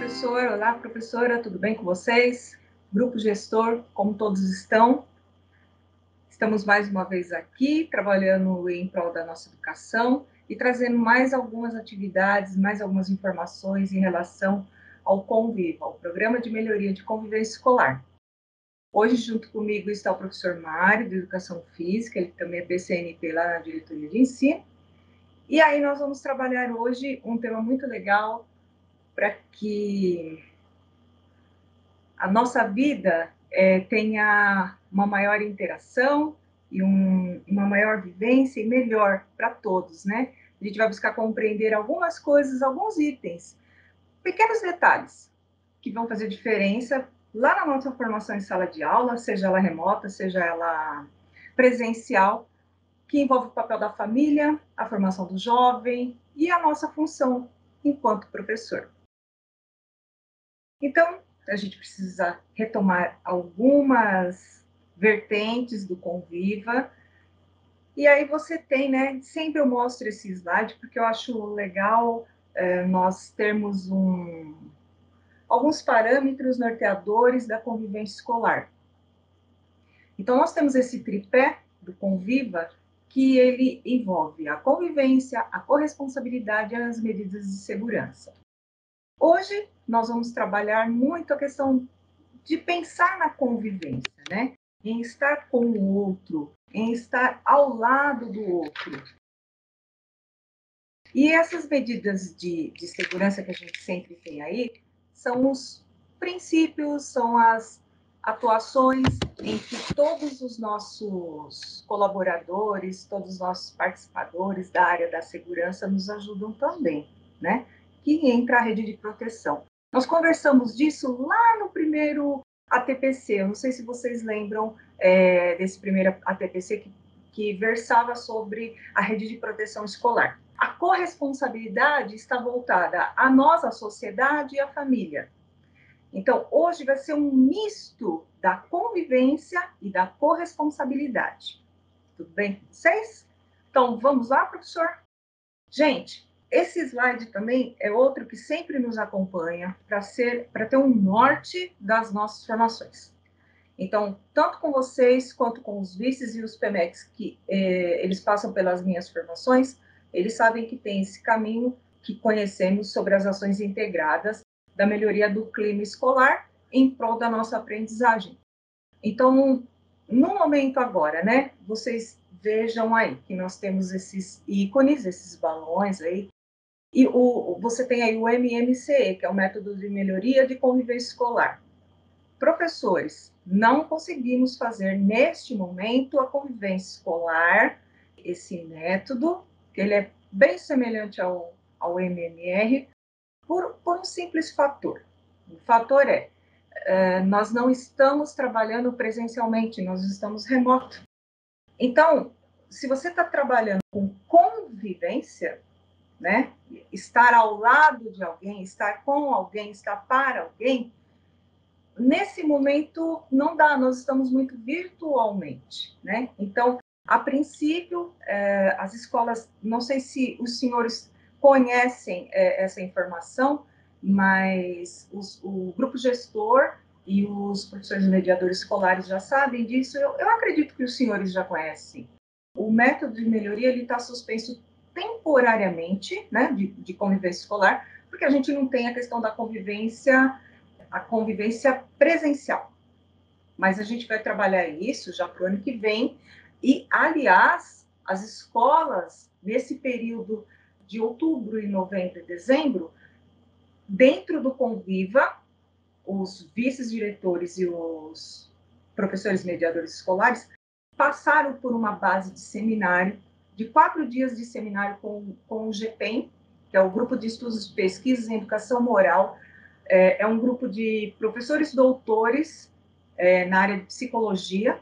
professor. Olá, professora, tudo bem com vocês? Grupo gestor, como todos estão? Estamos mais uma vez aqui, trabalhando em prol da nossa educação e trazendo mais algumas atividades, mais algumas informações em relação ao Conviva, ao Programa de Melhoria de Convivência Escolar. Hoje, junto comigo, está o professor Mário, de Educação Física, ele também é PCNP lá na Diretoria de Ensino. E aí nós vamos trabalhar hoje um tema muito legal para que a nossa vida tenha uma maior interação e uma maior vivência e melhor para todos, né? A gente vai buscar compreender algumas coisas, alguns itens, pequenos detalhes que vão fazer diferença lá na nossa formação em sala de aula, seja ela remota, seja ela presencial, que envolve o papel da família, a formação do jovem e a nossa função enquanto professor. Então, a gente precisa retomar algumas vertentes do Conviva. E aí você tem, né? Sempre eu mostro esse slide, porque eu acho legal nós termos alguns parâmetros norteadores da convivência escolar. Então, nós temos esse tripé do Conviva, que ele envolve a convivência, a corresponsabilidade e as medidas de segurança. Hoje, nós vamos trabalhar muito a questão de pensar na convivência, né? Em estar com o outro, em estar ao lado do outro. E essas medidas de segurança que a gente sempre tem aí são os princípios, são as atuações em que todos os nossos colaboradores, todos os nossos participadores da área da segurança nos ajudam também, né? Que entra a rede de proteção. Nós conversamos disso lá no primeiro ATPC. Eu não sei se vocês lembram desse primeiro ATPC que versava sobre a rede de proteção escolar. A corresponsabilidade está voltada a nós, a sociedade e a família. Então, hoje vai ser um misto da convivência e da corresponsabilidade. Tudo bem com vocês? Então, vamos lá, professor? Gente, esse slide também é outro que sempre nos acompanha para ter um norte das nossas formações. Então, tanto com vocês quanto com os vices e os PMECs que eles passam pelas minhas formações, eles sabem que tem esse caminho que conhecemos sobre as ações integradas da melhoria do clima escolar em prol da nossa aprendizagem. Então, no momento agora, né, vocês vejam aí que nós temos esses ícones, esses balões aí, e você tem aí o MMCE, que é o método de melhoria de convivência escolar. Professores, não conseguimos fazer neste momento a convivência escolar, esse método, que ele é bem semelhante ao MMR, por um simples fator. O fator nós não estamos trabalhando presencialmente, nós estamos remoto. Então, se você está trabalhando com convivência, né, estar ao lado de alguém, estar com alguém, estar para alguém, nesse momento não dá, nós estamos muito virtualmente, né? Então, a princípio, as escolas, não sei se os senhores conhecem essa informação, mas o grupo gestor e os professores e mediadores escolares já sabem disso. Eu acredito que os senhores já conhecem. O método de melhoria está suspenso temporariamente, né, de convivência escolar, porque a gente não tem a questão da convivência presencial. Mas a gente vai trabalhar isso já para o ano que vem. E, aliás, as escolas, nesse período de outubro e novembro e dezembro, dentro do Conviva, os vice-diretores e os professores mediadores escolares passaram por uma base de seminário, de 4 dias de seminário com o GPEM, que é o Grupo de Estudos de Pesquisas em Educação Moral. É um grupo de professores doutores na área de psicologia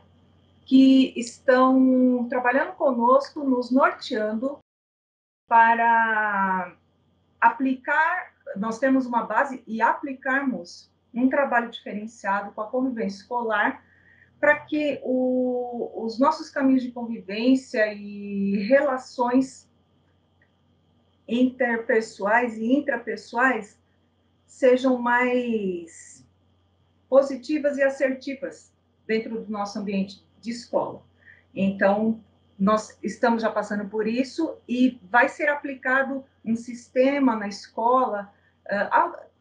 que estão trabalhando conosco, nos norteando para aplicar, nós temos uma base e aplicarmos um trabalho diferenciado com a convivência escolar para que os nossos caminhos de convivência e relações interpessoais e intrapessoais sejam mais positivas e assertivas dentro do nosso ambiente de escola. Então, nós estamos já passando por isso e vai ser aplicado um sistema na escola,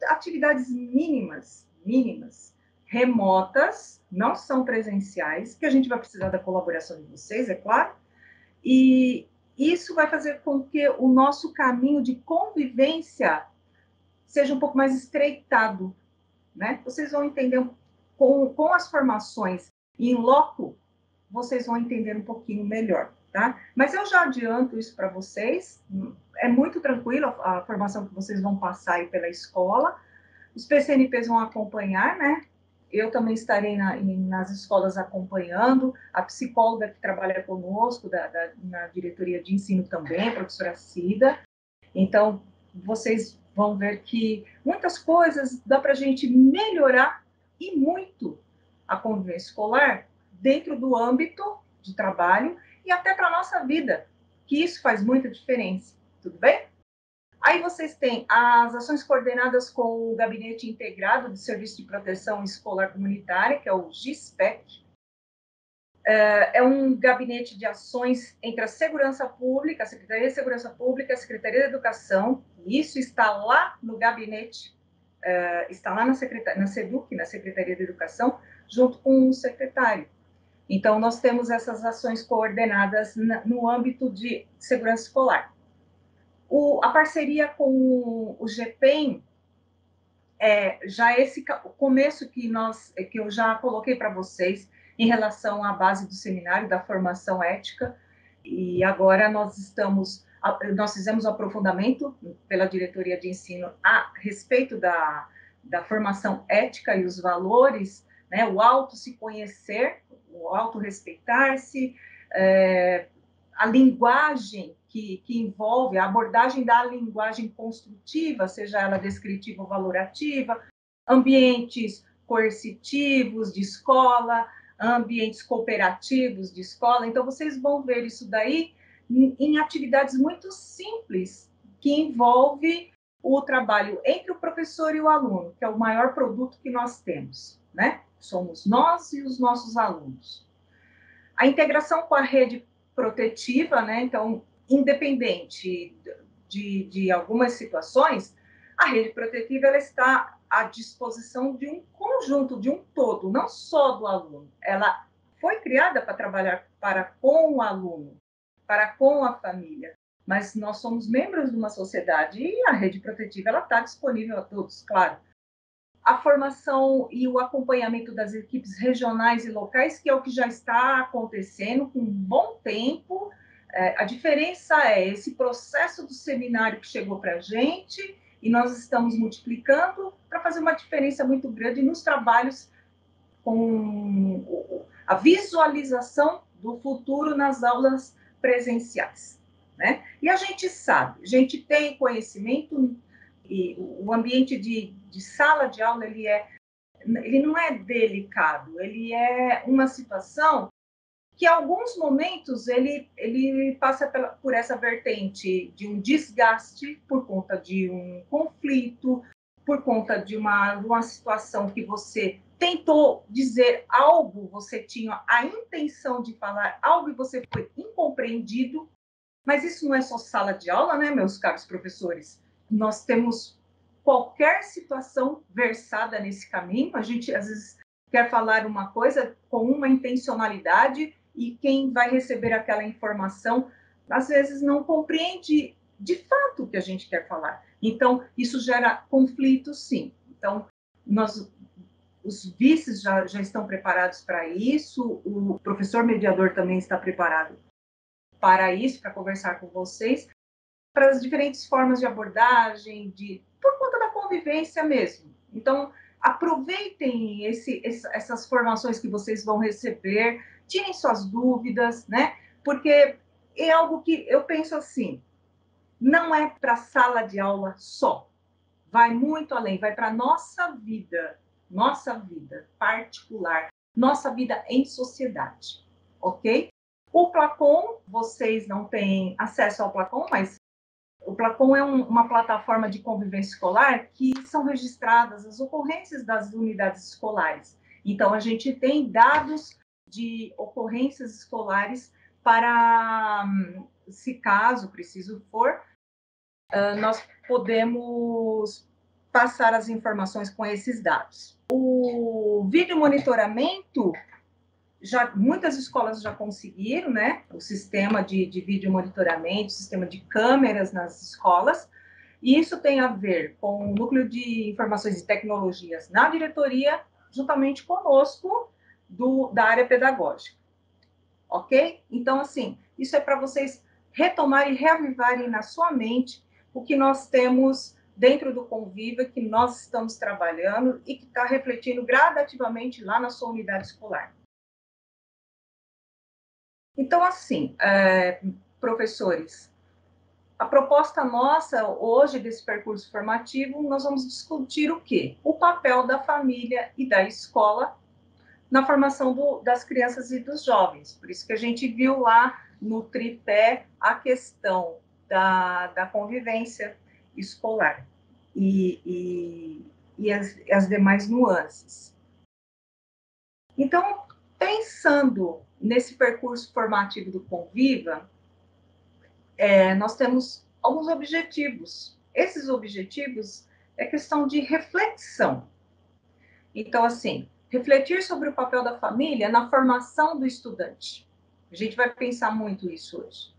atividades mínimas, remotas, não são presenciais, que a gente vai precisar da colaboração de vocês, é claro, e isso vai fazer com que o nosso caminho de convivência seja um pouco mais estreitado, né? Vocês vão entender com as formações em loco, vocês vão entender um pouquinho melhor, tá? Mas eu já adianto isso para vocês, é muito tranquilo a formação que vocês vão passar aí pela escola, os PCNPs vão acompanhar, né? Eu também estarei nas escolas acompanhando, a psicóloga que trabalha conosco, na diretoria de ensino também, a professora Cida. Então, vocês vão ver que muitas coisas dá para a gente melhorar e muito a convivência escolar dentro do âmbito de trabalho e até para a nossa vida, que isso faz muita diferença, tudo bem? Aí vocês têm as ações coordenadas com o Gabinete Integrado de Serviço de Proteção Escolar Comunitária, que é o GISPEC. É um gabinete de ações entre a Segurança Pública, a Secretaria de Segurança Pública, a Secretaria de Educação. Isso está lá no gabinete, está lá na SEDUC, na Secretaria de Educação, junto com o secretário. Então, nós temos essas ações coordenadas no âmbito de segurança escolar. A parceria com o GPEM, já esse começo que eu já coloquei para vocês em relação à base do seminário da formação ética, e agora nós fizemos um aprofundamento pela diretoria de ensino a respeito da formação ética e os valores, né, o auto se conhecer, o auto respeitar-se, a linguagem que envolve a abordagem da linguagem construtiva, seja ela descritiva ou valorativa, ambientes coercitivos de escola, ambientes cooperativos de escola. Então, vocês vão ver isso daí em atividades muito simples, que envolve o trabalho entre o professor e o aluno, que é o maior produto que nós temos, né? Somos nós e os nossos alunos. A integração com a rede protetiva, né? Então, independente de algumas situações, a rede protetiva ela está à disposição de um conjunto, de um todo, não só do aluno. Ela foi criada para trabalhar para com o aluno, para com a família, mas nós somos membros de uma sociedade e a rede protetiva ela está disponível a todos, claro. A formação e o acompanhamento das equipes regionais e locais, que é o que já está acontecendo com um bom tempo. A diferença é esse processo do seminário que chegou para a gente e nós estamos multiplicando para fazer uma diferença muito grande nos trabalhos com a visualização do futuro nas aulas presenciais, né? E a gente sabe, a gente tem conhecimento e o ambiente de sala de aula ele não é delicado, ele é uma situação que, em alguns momentos, ele passa por essa vertente de um desgaste por conta de um conflito, por conta de uma situação que você tentou dizer algo, você tinha a intenção de falar algo e você foi incompreendido, mas isso não é só sala de aula, né, meus caros professores? Nós temos qualquer situação versada nesse caminho, a gente às vezes quer falar uma coisa com uma intencionalidade e quem vai receber aquela informação, às vezes não compreende de fato o que a gente quer falar. Então, isso gera conflito, sim. Então, os vices já estão preparados para isso, o professor mediador também está preparado para isso, para conversar com vocês, para as diferentes formas de abordagem, por conta da convivência mesmo. Então, aproveitem essas formações que vocês vão receber, tirem suas dúvidas, né? Porque é algo que eu penso assim, não é para a sala de aula só, vai muito além, vai para a nossa vida particular, nossa vida em sociedade, ok? O Placon, vocês não têm acesso ao Placon, mas O Placon é uma plataforma de convivência escolar que são registradas as ocorrências das unidades escolares. Então, a gente tem dados de ocorrências escolares para, se caso preciso for, nós podemos passar as informações com esses dados. O vídeo monitoramento, muitas escolas já conseguiram, né? O sistema de vídeo monitoramento, sistema de câmeras nas escolas, e isso tem a ver com o núcleo de informações e tecnologias na diretoria, juntamente conosco da área pedagógica, ok? Então, assim, isso é para vocês retomarem e reavivarem na sua mente o que nós temos dentro do Conviva, que nós estamos trabalhando e que está refletindo gradativamente lá na sua unidade escolar. Então, assim, professores, a proposta nossa hoje desse percurso formativo, nós vamos discutir o quê? O papel da família e da escola na formação das crianças e dos jovens. Por isso que a gente viu lá no tripé a questão da convivência escolar e as demais nuances. Então, pensando nesse percurso formativo do Conviva, nós temos alguns objetivos. Esses objetivos é questão de reflexão. Então, assim, refletir sobre o papel da família na formação do estudante. A gente vai pensar muito isso hoje.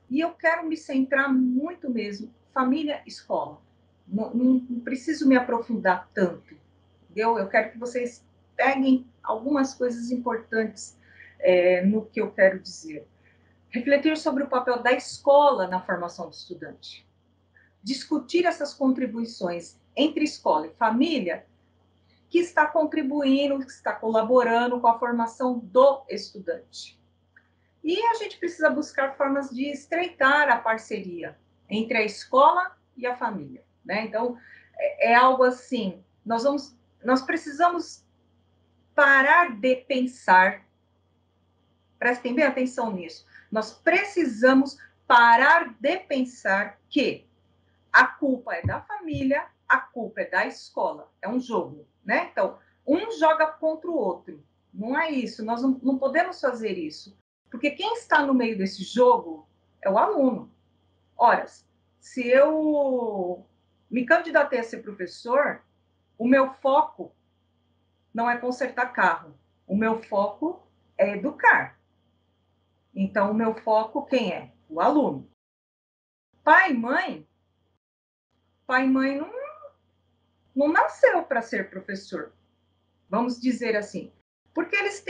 E eu quero me centrar muito mesmo, família, escola. Não preciso me aprofundar tanto, entendeu? Eu quero que vocês peguem algumas coisas importantes no que eu quero dizer. Refletir sobre o papel da escola na formação do estudante. Discutir essas contribuições entre escola e família que está contribuindo, que está colaborando com a formação do estudante. E a gente precisa buscar formas de estreitar a parceria entre a escola e a família, né? Então, é algo assim, nós precisamos parar de pensar, prestem bem atenção nisso, nós precisamos parar de pensar que a culpa é da família, a culpa é da escola, é um jogo, né? Então, um joga contra o outro, não é isso, nós não podemos fazer isso, porque quem está no meio desse jogo é o aluno. Ora, se eu me candidatei a ser professor, o meu foco não é consertar carro, o meu foco é educar. Então, o meu foco, quem é? O aluno. Pai e mãe não nasceu para ser professor, vamos dizer assim, porque eles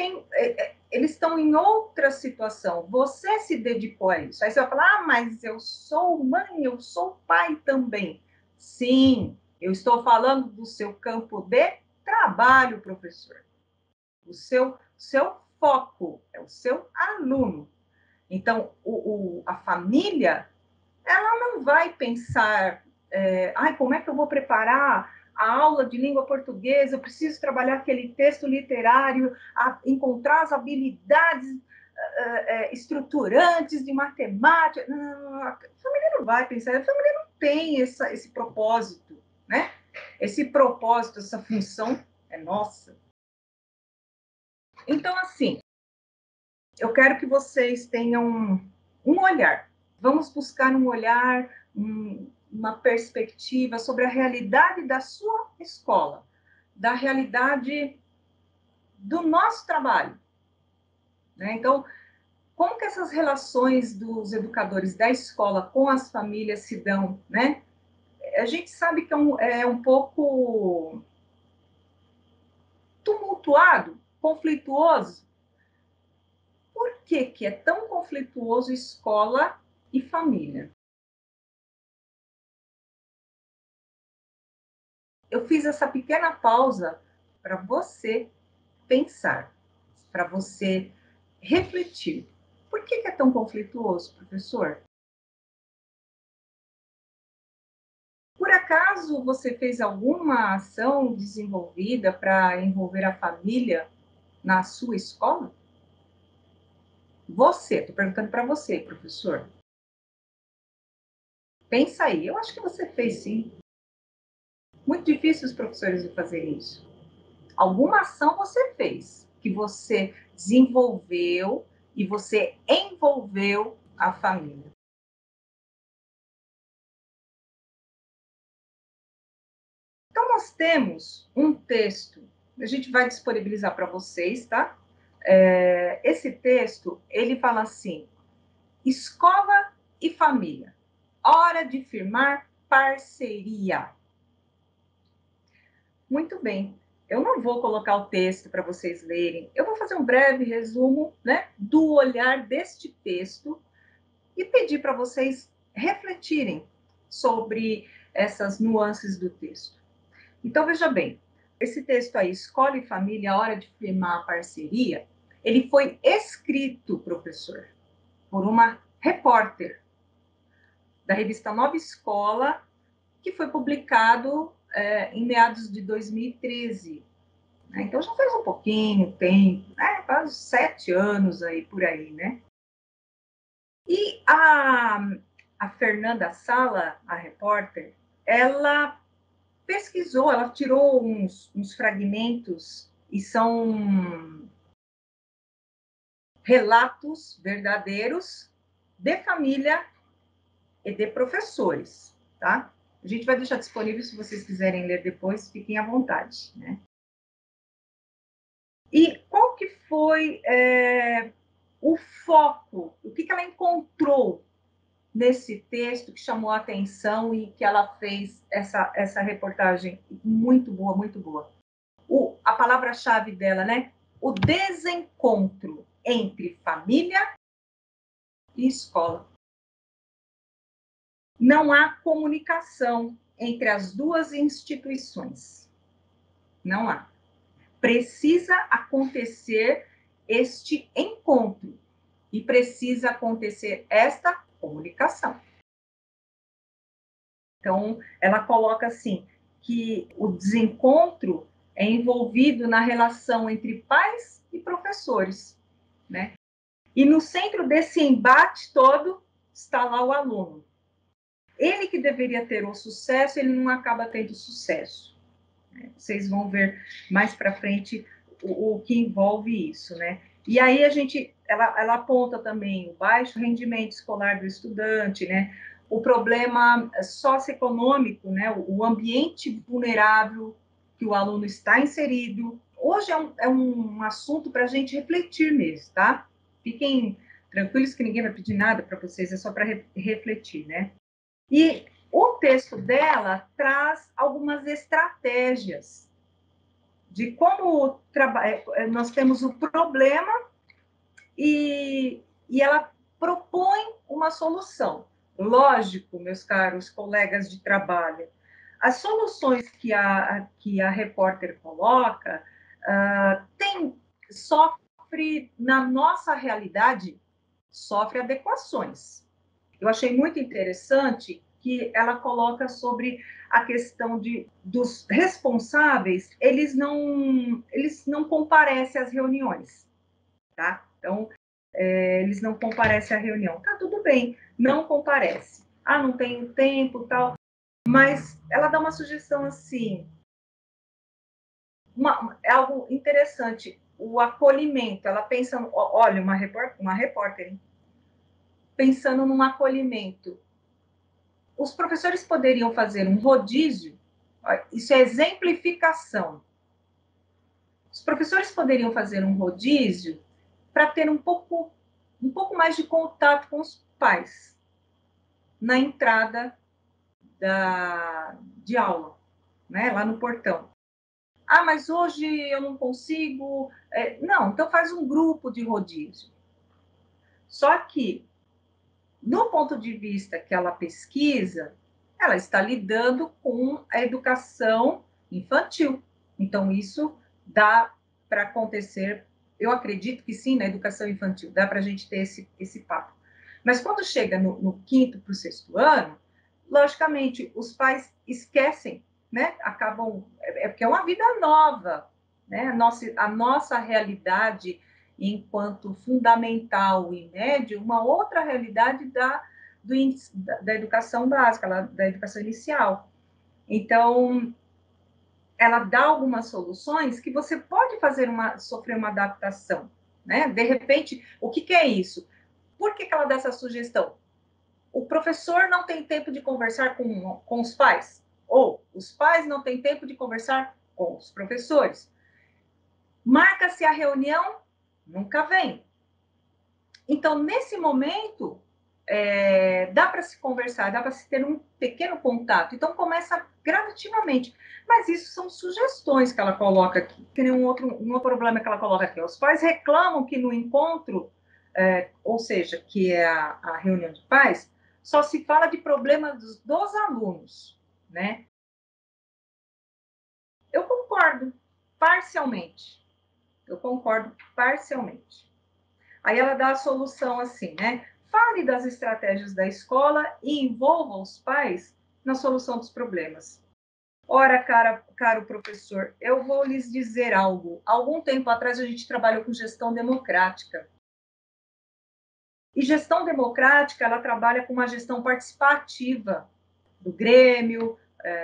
estão em outra situação. Você se dedicou a isso. Aí você vai falar, mas eu sou mãe, eu sou pai também. Sim, eu estou falando do seu campo de trabalho, professor. O seu foco é o seu aluno. Então, a família, ela não vai pensar, como é que eu vou preparar a aula de língua portuguesa, eu preciso trabalhar aquele texto literário, encontrar as habilidades estruturantes de matemática. Não, a família não vai pensar, a família não tem esse propósito, né? Esse propósito, essa função é nossa. Então, assim, eu quero que vocês tenham um olhar. Vamos buscar um olhar, uma perspectiva sobre a realidade da sua escola, da realidade do nosso trabalho, né? Então, como que essas relações dos educadores da escola com as famílias se dão, né? A gente sabe que é um pouco tumultuado, conflituoso. Por que é tão conflituoso escola e família? Eu fiz essa pequena pausa para você pensar, para você refletir. Por que é tão conflituoso, professor? Por acaso você fez alguma ação desenvolvida para envolver a família na sua escola? Você, estou perguntando para você, professor. Pensa aí, eu acho que você fez sim. Muito difícil os professores de fazerem isso. Alguma ação você fez, que você desenvolveu e você envolveu a família. Então, nós temos um texto, a gente vai disponibilizar para vocês, tá? Esse texto, ele fala assim, escola e família, hora de firmar parceria. Muito bem. Eu não vou colocar o texto para vocês lerem. Eu vou fazer um breve resumo, né, do olhar deste texto e pedir para vocês refletirem sobre essas nuances do texto. Então, veja bem, esse texto aí, Escola e Família, Hora de Firmar a Parceria, ele foi escrito, professor, por uma repórter da revista Nova Escola, que foi publicado em meados de 2013. Então já faz um pouquinho tempo, faz 7 anos aí por aí, né? E a Fernanda Sala, a repórter, ela pesquisou, ela tirou uns fragmentos e são relatos verdadeiros de família e de professores, tá? A gente vai deixar disponível, se vocês quiserem ler depois, fiquem à vontade, né? E qual que foi o foco, o que ela encontrou nesse texto que chamou a atenção e que ela fez essa reportagem muito boa, muito boa. A palavra-chave dela, né? O desencontro entre família e escola. Não há comunicação entre as duas instituições. Não há. Precisa acontecer este encontro e precisa acontecer esta comunicação. Então, ela coloca assim, que o desencontro é envolvido na relação entre pais e professores, né? E no centro desse embate todo está lá o aluno. Ele que deveria ter o sucesso, ele não acaba tendo sucesso. Vocês vão ver mais para frente o que envolve isso, né? E aí ela aponta também o baixo rendimento escolar do estudante, né? O problema socioeconômico, né? O ambiente vulnerável que o aluno está inserido. Hoje é um assunto para a gente refletir mesmo, tá? Fiquem tranquilos que ninguém vai pedir nada para vocês, é só para refletir, né? E o texto dela traz algumas estratégias de como nós temos o problema e ela propõe uma solução. Lógico, meus caros colegas de trabalho, as soluções que a repórter coloca sofre, na nossa realidade, sofre adequações. Eu achei muito interessante que ela coloca sobre a questão dos responsáveis, eles não comparecem às reuniões, tá? Então, eles não comparecem à reunião. Tá, tudo bem, não comparece. Ah, não tenho tempo, tal. Mas ela dá uma sugestão assim, algo interessante, o acolhimento. Ela pensa, olha, uma repórter, hein? Pensando num acolhimento. Os professores poderiam fazer um rodízio, isso é exemplificação. Os professores poderiam fazer um rodízio para ter um pouco mais de contato com os pais na entrada de aula, né, lá no portão. Ah, mas hoje eu não consigo. Não, então faz um grupo de rodízio. Só que, no ponto de vista que ela pesquisa, ela está lidando com a educação infantil. Então, isso dá para acontecer, eu acredito que sim, na educação infantil, dá para a gente ter esse papo. Mas quando chega no quinto para o sexto ano, logicamente, os pais esquecem, né? Acabam, porque é uma vida nova, né? A nossa realidade enquanto fundamental e médio, uma outra realidade da educação básica, da educação inicial. Então, ela dá algumas soluções que você pode sofrer uma adaptação, né? De repente, o que é isso? Por que ela dá essa sugestão? O professor não tem tempo de conversar com os pais, ou os pais não têm tempo de conversar com os professores. Marca-se a reunião, nunca vem. Então, nesse momento, dá para se conversar, dá para se ter um pequeno contato. Então, começa gradativamente. Mas isso são sugestões que ela coloca aqui. Tem um outro problema que ela coloca aqui. Os pais reclamam que no encontro, ou seja, que é a reunião de pais, só se fala de problemas dos alunos, né? Eu concordo parcialmente. Aí ela dá a solução assim, né? Fale das estratégias da escola e envolva os pais na solução dos problemas. Ora, caro professor, eu vou lhes dizer algo. Algum tempo atrás a gente trabalhou com gestão democrática. E gestão democrática, ela trabalha com uma gestão participativa do Grêmio,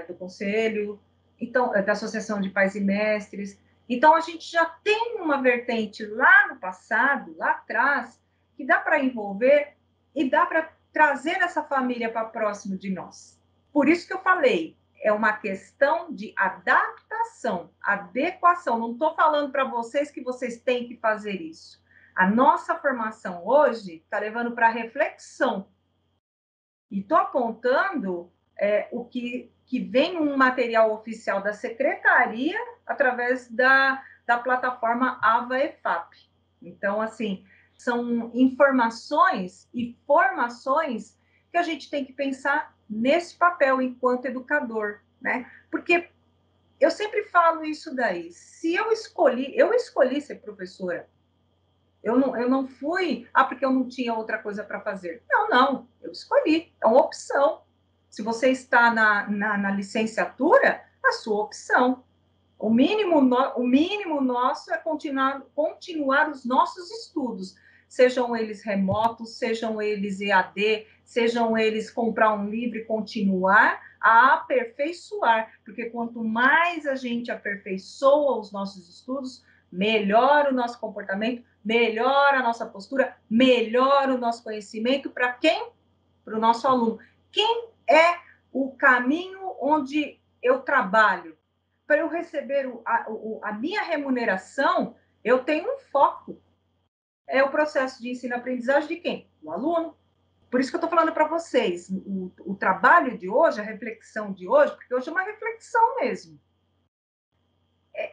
do Conselho, então, da Associação de Pais e Mestres. Então, a gente já tem uma vertente lá no passado, lá atrás, que dá para envolver e dá para trazer essa família para próximo de nós. Por isso que eu falei, é uma questão de adaptação, adequação. Não estou falando para vocês que vocês têm que fazer isso. A nossa formação hoje está levando para reflexão. E estou apontando o que vem um material oficial da secretaria através da plataforma AVA-EFAP. Então, assim, são informações e formações que a gente tem que pensar nesse papel enquanto educador, né? Porque eu sempre falo isso daí. Se eu escolhi ser professora. Eu não fui, porque eu não tinha outra coisa para fazer. Não, eu escolhi, é uma opção. Se você está na licenciatura, a sua opção. O mínimo nosso é continuar os nossos estudos, sejam eles remotos, sejam eles EAD, sejam eles comprar um livro e continuar a aperfeiçoar, porque quanto mais a gente aperfeiçoa os nossos estudos, melhora o nosso comportamento, melhora a nossa postura, melhora o nosso conhecimento para quem? Para o nosso aluno. Quem é o caminho onde eu trabalho? Para eu receber a minha remuneração, eu tenho um foco. É o processo de ensino-aprendizagem de quem? Do aluno. Por isso que eu estou falando para vocês, o trabalho de hoje, a reflexão de hoje, porque hoje é uma reflexão mesmo.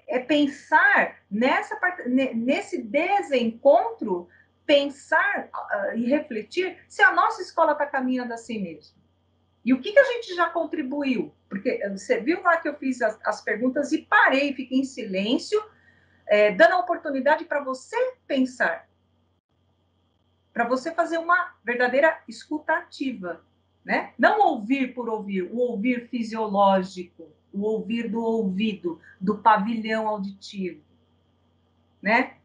É pensar nesse desencontro, pensar e refletir se a nossa escola está caminhando assim mesmo. E o que a gente já contribuiu? Porque você viu lá que eu fiz as perguntas e parei, fiquei em silêncio, dando a oportunidade para você pensar, para você fazer uma verdadeira escuta ativa, né? Não ouvir por ouvir, o ouvir fisiológico, o ouvir do ouvido, do pavilhão auditivo, né?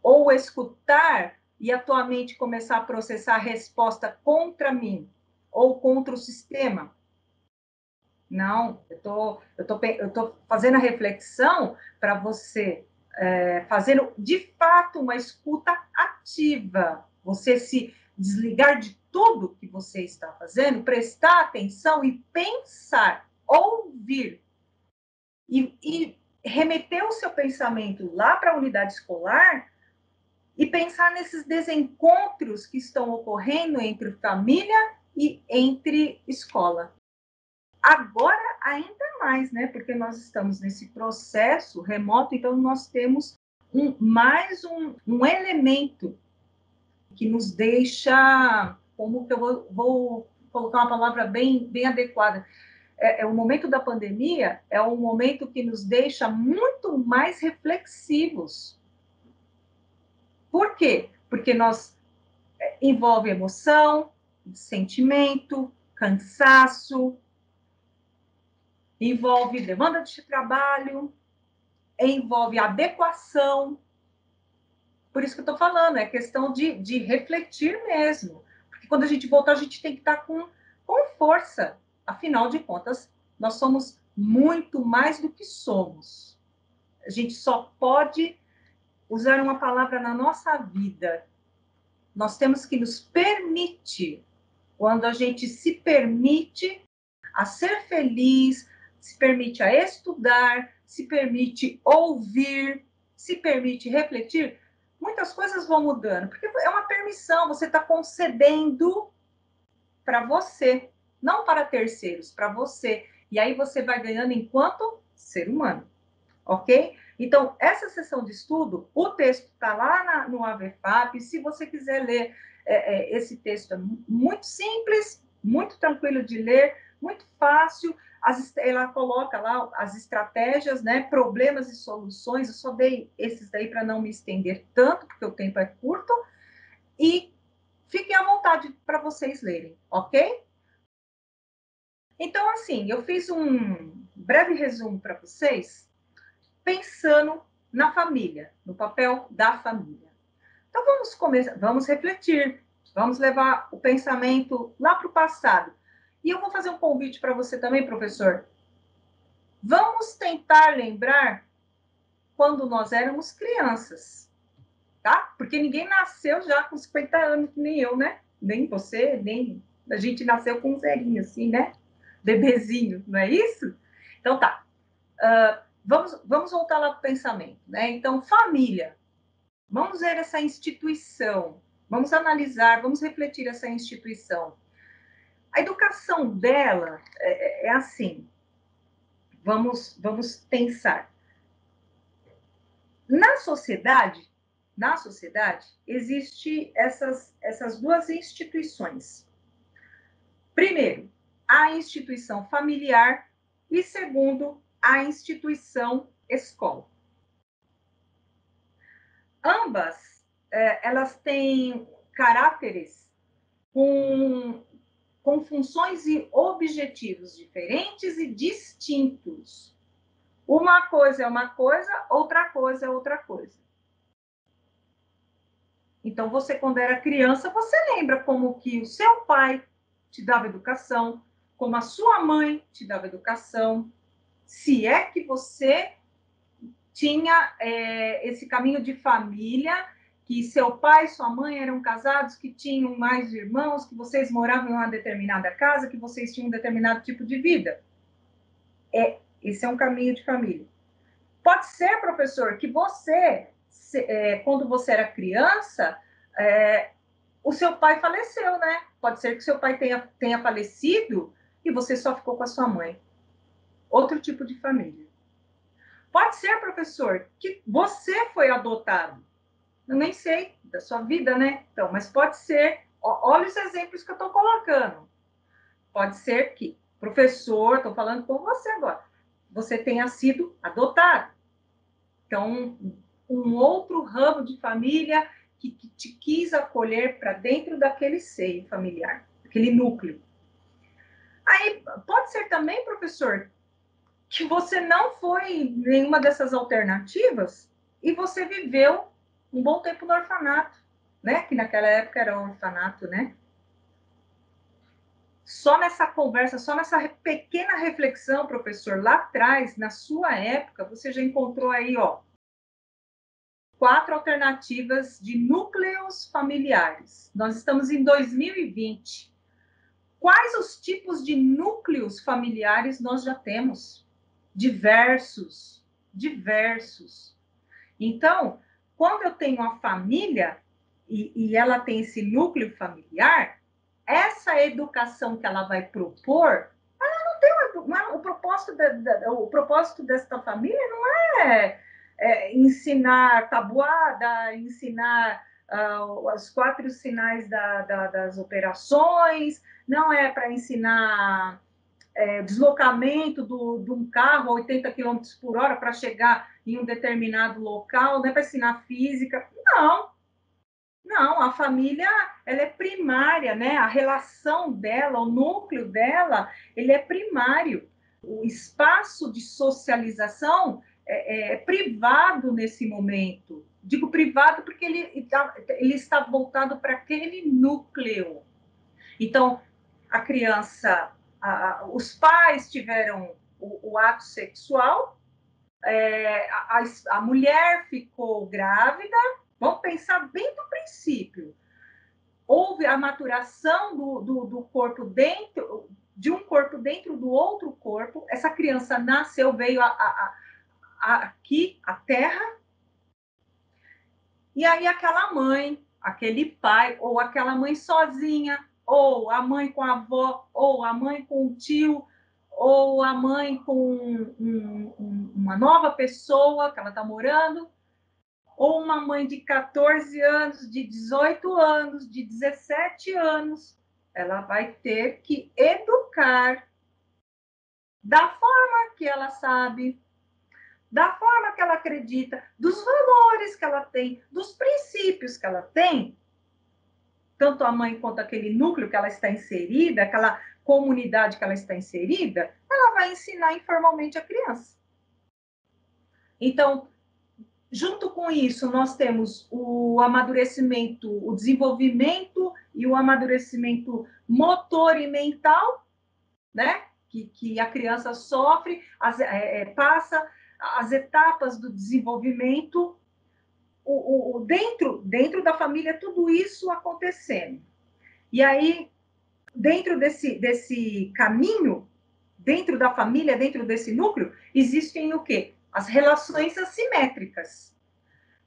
Ou escutar e a tua mente começar a processar a resposta contra mim ou contra o sistema. Não, eu tô fazendo a reflexão para você fazer de fato uma escuta ativa. Você se desligar de tudo que você está fazendo, prestar atenção e pensar, ouvir e remeter o seu pensamento lá para a unidade escolar e pensar nesses desencontros que estão ocorrendo entre família e entre escola. Agora, ainda mais, né? Porque nós estamos nesse processo remoto, então nós temos mais um elemento que nos deixa, como que eu vou colocar uma palavra bem adequada, o momento da pandemia é um momento que nos deixa muito mais reflexivos. Por quê? Porque envolve emoção, sentimento, cansaço, envolve demanda de trabalho, envolve adequação. Por isso que eu estou falando, é questão de refletir mesmo. Porque quando a gente voltar, a gente tem que estar com força. Afinal de contas, nós somos muito mais do que somos. A gente só pode usar uma palavra na nossa vida. Nós temos que nos permitir. Quando a gente se permite a ser feliz, se permite a estudar, se permite ouvir, se permite refletir, muitas coisas vão mudando, porque é uma permissão, você está concedendo para você, não para terceiros, para você. E aí você vai ganhando enquanto ser humano, ok? Então, essa sessão de estudo, o texto está lá no AVEFAP. Se você quiser ler esse texto, é muito simples, muito tranquilo de ler, muito fácil. Ela coloca lá as estratégias, né, problemas e soluções. Eu só dei esses daí para não me estender tanto, porque o tempo é curto. E fiquem à vontade para vocês lerem, ok? Então, assim, eu fiz um breve resumo para vocês, pensando na família, no papel da família. Então, vamos começar, vamos refletir, vamos levar o pensamento lá para o passado. E eu vou fazer um convite para você também, professor. Vamos tentar lembrar quando nós éramos crianças, tá? Porque ninguém nasceu já com 50 anos, nem eu, né? Nem você, nem... A gente nasceu com um zerinho, assim, né? Bebezinho, não é isso? Então, tá. Vamos voltar lá para o pensamento, né? Então, família. Vamos ver essa instituição. Vamos analisar, vamos refletir essa instituição. A educação dela é assim. Vamos pensar. Na sociedade, existe essas duas instituições. Primeiro, a instituição familiar e segundo, a instituição escola. Ambas, elas têm caráteres com funções e objetivos diferentes e distintos. Uma coisa é uma coisa, outra coisa é outra coisa. Então, você, quando era criança, você lembra como que o seu pai te dava educação, como a sua mãe te dava educação, se é que você tinha esse caminho de família, que seu pai e sua mãe eram casados, que tinham mais irmãos, que vocês moravam em uma determinada casa, que vocês tinham um determinado tipo de vida. Esse é um caminho de família. Pode ser, professor, que você, quando você era criança, o seu pai faleceu, né? Pode ser que seu pai tenha falecido e você só ficou com a sua mãe. Outro tipo de família. Pode ser, professor, que você foi adotado. Eu nem sei da sua vida, né? Então, mas pode ser. Olha os exemplos que eu estou colocando. Pode ser que, professor, estou falando com você agora, você tenha sido adotado. Então, um outro ramo de família que te quis acolher para dentro daquele seio familiar, aquele núcleo. Aí, pode ser também, professor, que você não foi nenhuma dessas alternativas e você viveu um bom tempo no orfanato, né? Que naquela época era um orfanato, né? Só nessa conversa, só nessa pequena reflexão, professor, lá atrás, na sua época, você já encontrou aí, ó, 4 alternativas de núcleos familiares. Nós estamos em 2020. Quais os tipos de núcleos familiares nós já temos? Diversos. Então, quando eu tenho uma família e ela tem esse núcleo familiar, essa educação que ela vai propor, ela não tem o propósito desta família não é ensinar tabuada, ensinar os 4 sinais das operações, não é para ensinar deslocamento de um carro a 80 km por hora para chegar em um determinado local, não é para ensinar física. Não, a família ela é primária, né? A relação dela, o núcleo dela, ele é primário. O espaço de socialização é privado nesse momento. Digo privado porque ele está voltado para aquele núcleo. Então, a criança, os pais tiveram o ato sexual, a mulher ficou grávida. Vamos pensar bem do princípio. Houve a maturação do corpo dentro de um corpo dentro do outro corpo. Essa criança nasceu, veio aqui, à Terra, e aí aquela mãe, aquele pai, ou aquela mãe sozinha, ou a mãe com a avó, ou a mãe com o tio, ou a mãe com uma nova pessoa que ela está morando, ou uma mãe de 14 anos, de 18 anos, de 17 anos, ela vai ter que educar da forma que ela sabe, da forma que ela acredita, dos valores que ela tem, dos princípios que ela tem, tanto a mãe quanto aquele núcleo que ela está inserida, aquela comunidade que ela está inserida, ela vai ensinar informalmente a criança. Então, junto com isso, nós temos o amadurecimento, o desenvolvimento e o amadurecimento motor e mental, né? Que a criança sofre, passa as etapas do desenvolvimento, dentro da família, tudo isso acontecendo. E aí, dentro desse caminho, dentro da família, dentro desse núcleo, existem o quê? As relações assimétricas.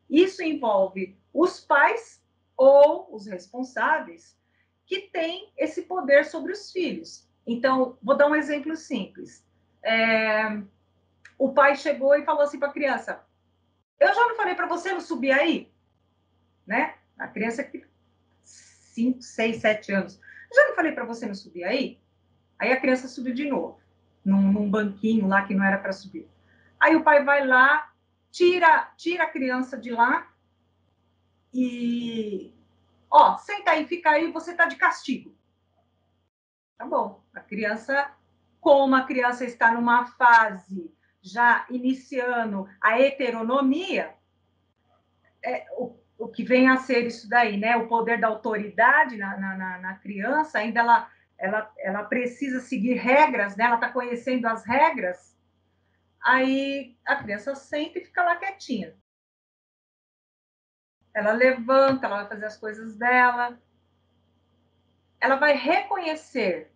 Isso envolve os pais ou os responsáveis que têm esse poder sobre os filhos. Então, vou dar um exemplo simples. O pai chegou e falou assim para a criança: eu já não falei para você não subir aí? Né? A criança que 5, 6, 7 anos. Já não falei para você não subir aí? Aí a criança subiu de novo, num banquinho lá que não era para subir. Aí o pai vai lá, tira a criança de lá e... Ó, senta aí, fica aí, você tá de castigo. Tá bom. A criança, como a criança está numa fase já iniciando a heteronomia, o que vem a ser isso daí, né? O poder da autoridade na criança, ainda ela precisa seguir regras, né? Ela está conhecendo as regras, aí a criança senta e fica lá quietinha. Ela levanta, ela vai fazer as coisas dela, ela vai reconhecer,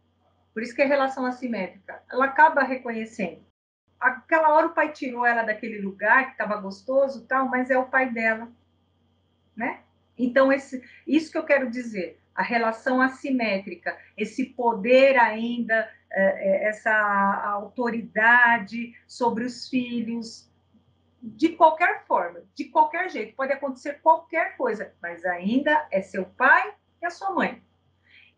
por isso que é relação assimétrica, ela acaba reconhecendo. Aquela hora o pai tirou ela daquele lugar que estava gostoso, tal, mas é o pai dela, né? Então, isso que eu quero dizer, a relação assimétrica, esse poder ainda, essa autoridade sobre os filhos, de qualquer forma, de qualquer jeito, pode acontecer qualquer coisa, mas ainda é seu pai e a sua mãe.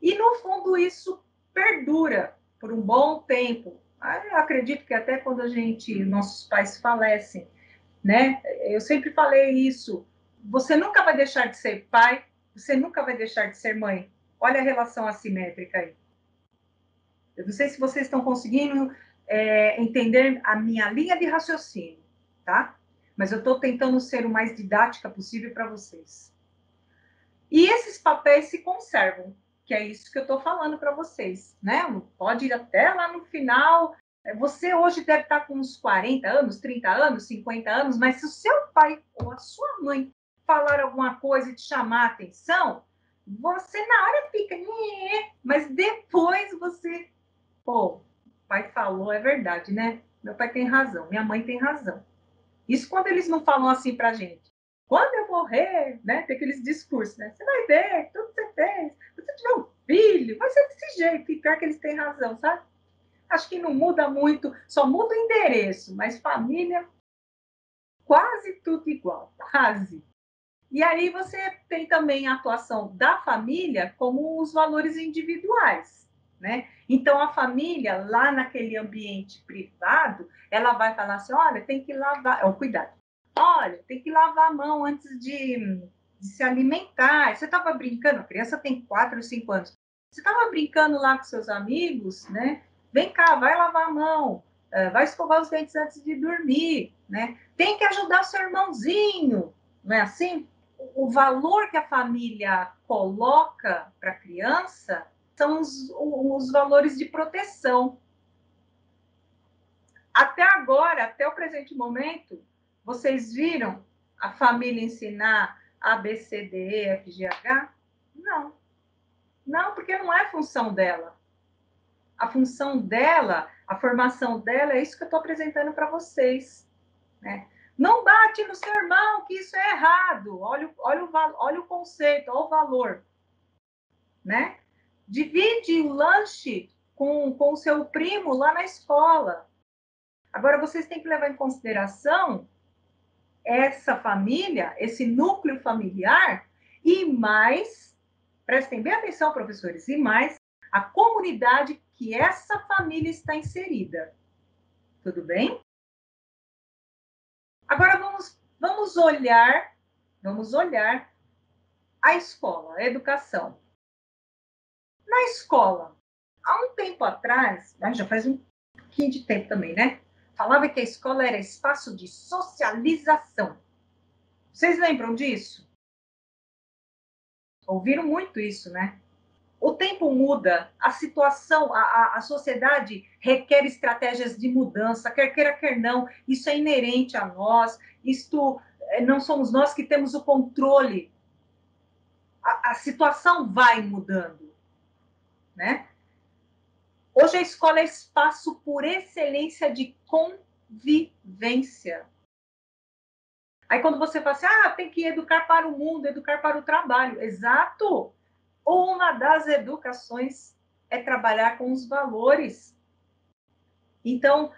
E, no fundo, isso perdura por um bom tempo. Eu acredito que até quando nossos pais falecem, né? Eu sempre falei isso, você nunca vai deixar de ser pai, você nunca vai deixar de ser mãe. Olha a relação assimétrica aí. Eu não sei se vocês estão conseguindo entender a minha linha de raciocínio, tá? Mas eu estou tentando ser o mais didática possível para vocês. E esses papéis se conservam, que é isso que eu estou falando para vocês, né? Pode ir até lá no final. Você hoje deve estar com uns 40 anos, 30 anos, 50 anos, mas se o seu pai ou a sua mãe falar alguma coisa e te chamar a atenção, você na hora fica, mas depois você, pô, o pai falou, é verdade, né? Meu pai tem razão, minha mãe tem razão. Isso quando eles não falam assim pra gente. Quando eu morrer, né? Tem aqueles discursos, né? Você vai ver tudo que você fez. Se você tiver um filho, vai ser desse jeito. E pior que eles têm razão, sabe? Acho que não muda muito, só muda o endereço, mas família, quase tudo igual, quase. E aí você tem também a atuação da família como os valores individuais, né? Então, a família, lá naquele ambiente privado, ela vai falar assim, olha, tem que lavar... cuidado. Olha, tem que lavar a mão antes de se alimentar. Você estava brincando, a criança tem 4 ou 5 anos. Você estava brincando lá com seus amigos, né? Vem cá, vai lavar a mão, vai escovar os dentes antes de dormir, né? Tem que ajudar seu irmãozinho, não é assim? O valor que a família coloca para a criança são os valores de proteção. Até agora, até o presente momento, vocês viram a família ensinar A, B, C, D, E, F, G, H? Não. Não, porque não é função dela. A função dela, a formação dela, é isso que eu estou apresentando para vocês. Né? Não bate no seu irmão, que isso é errado. Olha o conceito, olha o valor. Né? Divide o lanche com o seu primo lá na escola. Agora, vocês têm que levar em consideração essa família, esse núcleo familiar, e mais, prestem bem atenção, professores, e mais a comunidade que essa família está inserida. Tudo bem? Agora vamos olhar a escola, a educação. Na escola, há um tempo atrás, já faz um pouquinho de tempo também, né? Falava que a escola era espaço de socialização. Vocês lembram disso? Ouviram muito isso, né? O tempo muda, a situação, a sociedade requer estratégias de mudança, quer queira, quer não, isso é inerente a nós, isto não somos nós que temos o controle. A situação vai mudando, né? Hoje a escola é espaço por excelência de convivência. Aí quando você fala assim, tem que educar para o mundo, educar para o trabalho. Exato! Uma das educações é trabalhar com os valores. Então,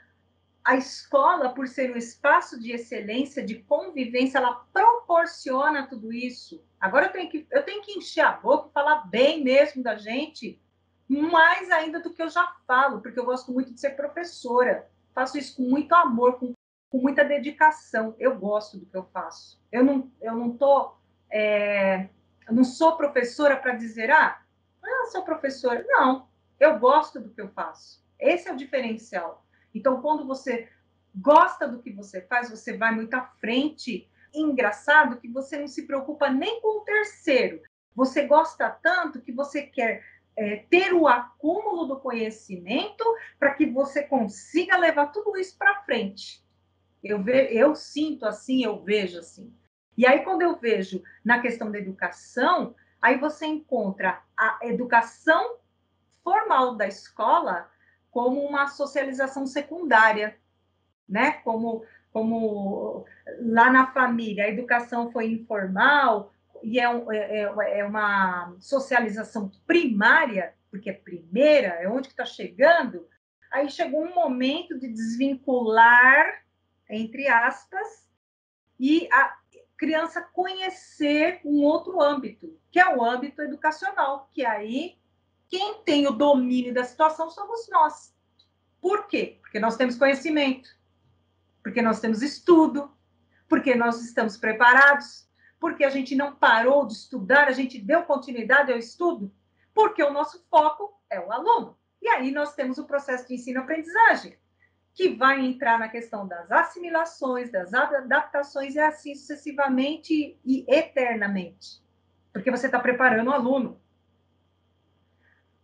a escola, por ser um espaço de excelência, de convivência, ela proporciona tudo isso. Agora eu tenho que encher a boca e falar bem mesmo da gente, mais ainda do que eu já falo, porque eu gosto muito de ser professora. Faço isso com muito amor, com muita dedicação. Eu gosto do que eu faço. Eu não sou professora para dizer, sou professora. Não, eu gosto do que eu faço. Esse é o diferencial. Então, quando você gosta do que você faz, você vai muito à frente. Engraçado que você não se preocupa nem com o terceiro. Você gosta tanto que você quer ter o acúmulo do conhecimento para que você consiga levar tudo isso para frente. Eu sinto assim, eu vejo assim. E aí, quando eu vejo na questão da educação, aí você encontra a educação formal da escola como uma socialização secundária, né? Como lá na família a educação foi informal e é uma socialização primária, porque é primeira, é onde que está chegando, aí chegou um momento de desvincular, entre aspas, e a criança conhecer um outro âmbito, que é o âmbito educacional, que aí quem tem o domínio da situação somos nós. Por quê? Porque nós temos conhecimento, porque nós temos estudo, porque nós estamos preparados, porque a gente não parou de estudar, a gente deu continuidade ao estudo, porque o nosso foco é o aluno. E aí nós temos o processo de ensino-aprendizagem, que vai entrar na questão das assimilações, das adaptações e assim sucessivamente e eternamente, porque você está preparando o aluno.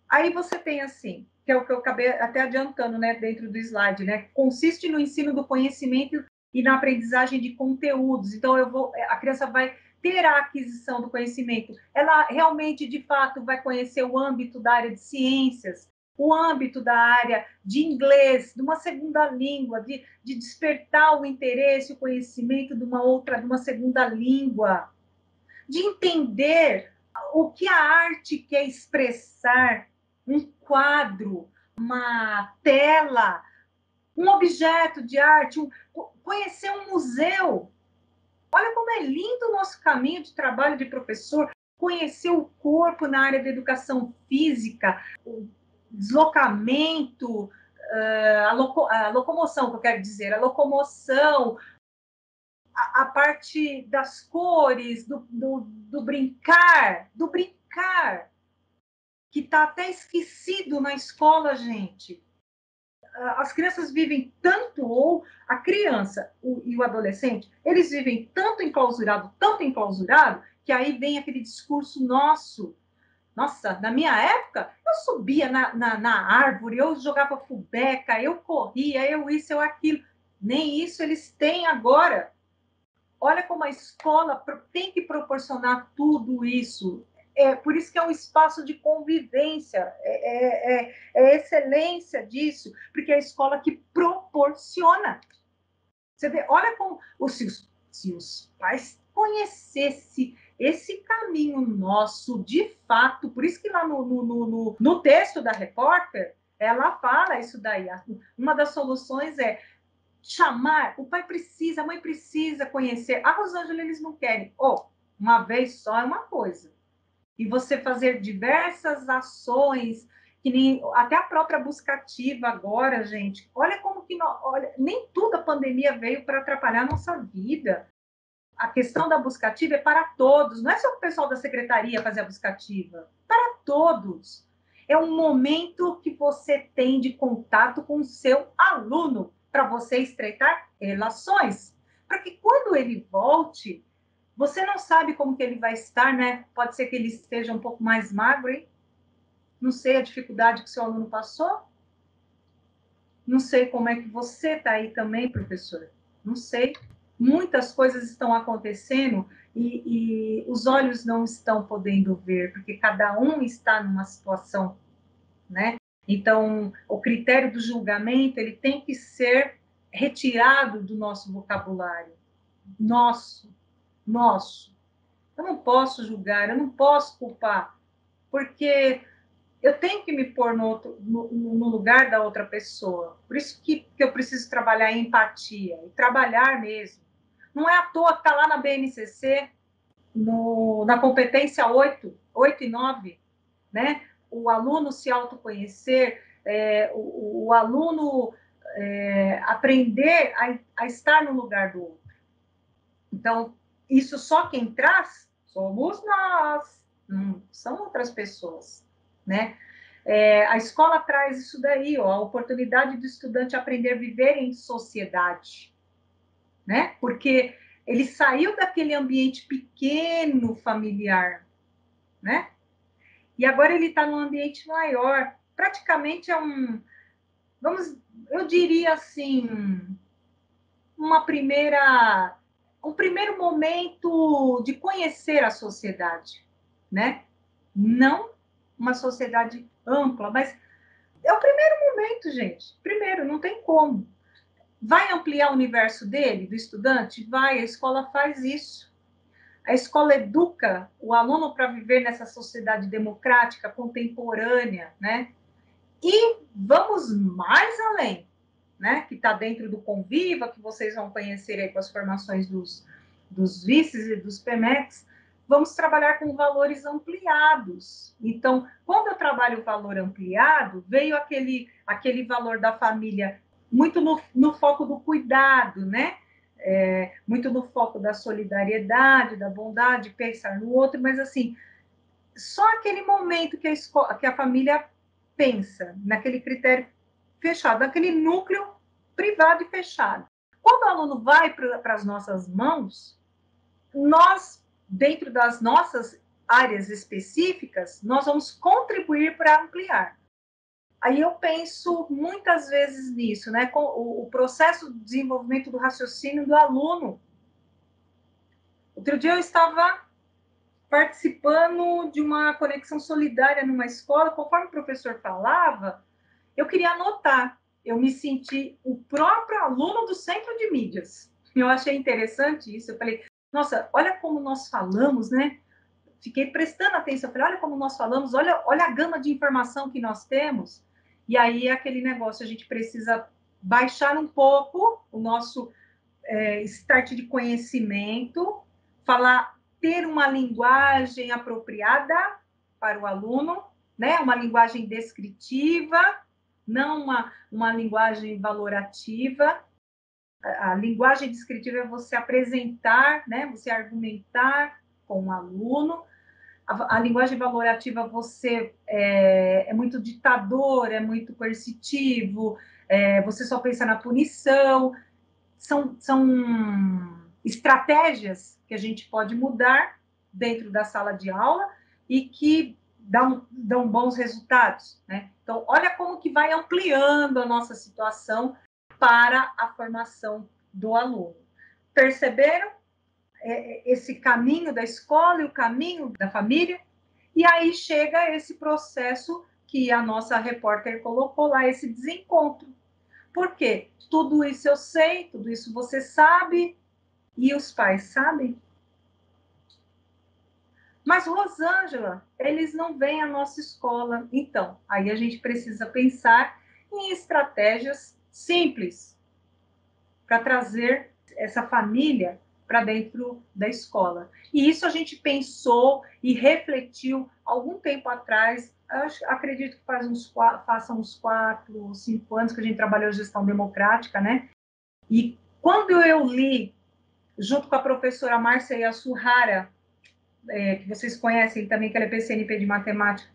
Aí você tem assim, que é o que eu acabei até adiantando, né, dentro do slide, né? Consiste no ensino do conhecimento e na aprendizagem de conteúdos. Então, a criança vai ter a aquisição do conhecimento. Ela realmente, de fato, vai conhecer o âmbito da área de ciências, o âmbito da área de inglês, de uma segunda língua, de despertar o interesse, o conhecimento de uma segunda língua, de entender o que a arte quer expressar, um quadro, uma tela, um objeto de arte, conhecer um museu. Olha como é lindo o nosso caminho de trabalho de professor, conhecer o corpo na área da educação física, o deslocamento, a locomoção, que eu quero dizer, a locomoção, a parte das cores, do brincar, que está até esquecido na escola, gente. As crianças vivem tanto, ou a criança e o adolescente, eles vivem tanto enclausurado, que aí vem aquele discurso nosso, Nossa, na minha época, eu subia na árvore, eu jogava fubeca, eu corria, eu isso, eu aquilo. Nem isso eles têm agora. Olha como a escola tem que proporcionar tudo isso. Por isso que é um espaço de convivência, é excelência disso, porque é a escola que proporciona. Você vê, olha como se os pais conhecessem esse caminho nosso, de fato, por isso que lá no texto da repórter, ela fala isso daí. Uma das soluções é chamar, o pai precisa, a mãe precisa conhecer. A Rosângela, eles não querem. Uma vez só é uma coisa. E você fazer diversas ações, que nem até a própria buscativa agora, gente. Olha como que olha, nem tudo a pandemia veio para atrapalhar a nossa vida. A questão da buscativa é para todos, não é só o pessoal da secretaria fazer a buscativa, para todos. É um momento que você tem de contato com o seu aluno, para você estreitar relações. Para que quando ele volte, você não sabe como que ele vai estar, né? Pode ser que ele esteja um pouco mais magro, hein? Não sei a dificuldade que o seu aluno passou. Não sei como é que você está aí também, professor. Não sei. Muitas coisas estão acontecendo e os olhos não estão podendo ver, porque cada um está numa situação, né? Então, o critério do julgamento, ele tem que ser retirado do nosso vocabulário. Nosso. Eu não posso julgar, eu não posso culpar, porque eu tenho que me pôr no lugar da outra pessoa. Por isso que eu preciso trabalhar em empatia, e trabalhar mesmo. Não é à toa que está lá na BNCC, na competência 8 e 9, né? O aluno se autoconhecer, o aluno aprender a estar no lugar do outro. Então, isso só quem traz somos nós, não são outras pessoas, né? A escola traz isso daí, ó, a oportunidade do estudante aprender a viver em sociedade, né? Porque ele saiu daquele ambiente pequeno, familiar, né? E agora ele está num ambiente maior. Praticamente eu diria assim, um primeiro momento de conhecer a sociedade, né? Não uma sociedade ampla, mas é o primeiro momento, gente. Primeiro, não tem como. Vai ampliar o universo dele, do estudante? Vai, a escola faz isso. A escola educa o aluno para viver nessa sociedade democrática, contemporânea, né? E vamos mais além, né? Que está dentro do Conviva, que vocês vão conhecer aí com as formações dos vices e dos PEMECs. Vamos trabalhar com valores ampliados. Então, quando eu trabalho o valor ampliado, veio aquele valor da família muito no foco do cuidado, né? Muito no foco da solidariedade, da bondade, pensar no outro, mas assim, só aquele momento que a família pensa, naquele critério fechado, naquele núcleo privado e fechado. Quando o aluno vai para as nossas mãos, nós, dentro das nossas áreas específicas, nós vamos contribuir para ampliar. Aí eu penso muitas vezes nisso, né? Com o processo de desenvolvimento do raciocínio do aluno. Outro dia eu estava participando de uma conexão solidária numa escola, conforme o professor falava, eu queria anotar. Eu me senti o próprio aluno do centro de mídias. Eu achei interessante isso. Eu falei, nossa, olha como nós falamos, né? Fiquei prestando atenção. Eu falei, olha como nós falamos, olha a gama de informação que nós temos. E aí, aquele negócio, a gente precisa baixar um pouco o nosso start de conhecimento, ter uma linguagem apropriada para o aluno, né? Uma linguagem descritiva, não uma linguagem valorativa. A linguagem descritiva é você apresentar, né? Você argumentar com o aluno. A linguagem valorativa você é muito ditador, é muito coercitivo, você só pensa na punição. São estratégias que a gente pode mudar dentro da sala de aula e que dão bons resultados, né? Então, olha como que vai ampliando a nossa situação para a formação do aluno. Perceberam esse caminho da escola e o caminho da família? E aí chega esse processo que a nossa repórter colocou lá, esse desencontro. Por quê? Tudo isso eu sei, tudo isso você sabe, e os pais sabem? Mas, Rosângela, eles não vêm à nossa escola. Então, aí a gente precisa pensar em estratégias simples para trazer essa família para dentro da escola. E isso a gente pensou e refletiu algum tempo atrás. Acredito que faça uns 4, 5 anos que a gente trabalhou gestão democrática, né? E quando eu li, junto com a professora Márcia Yasuhara, que vocês conhecem também, que ela é PCNP de matemática,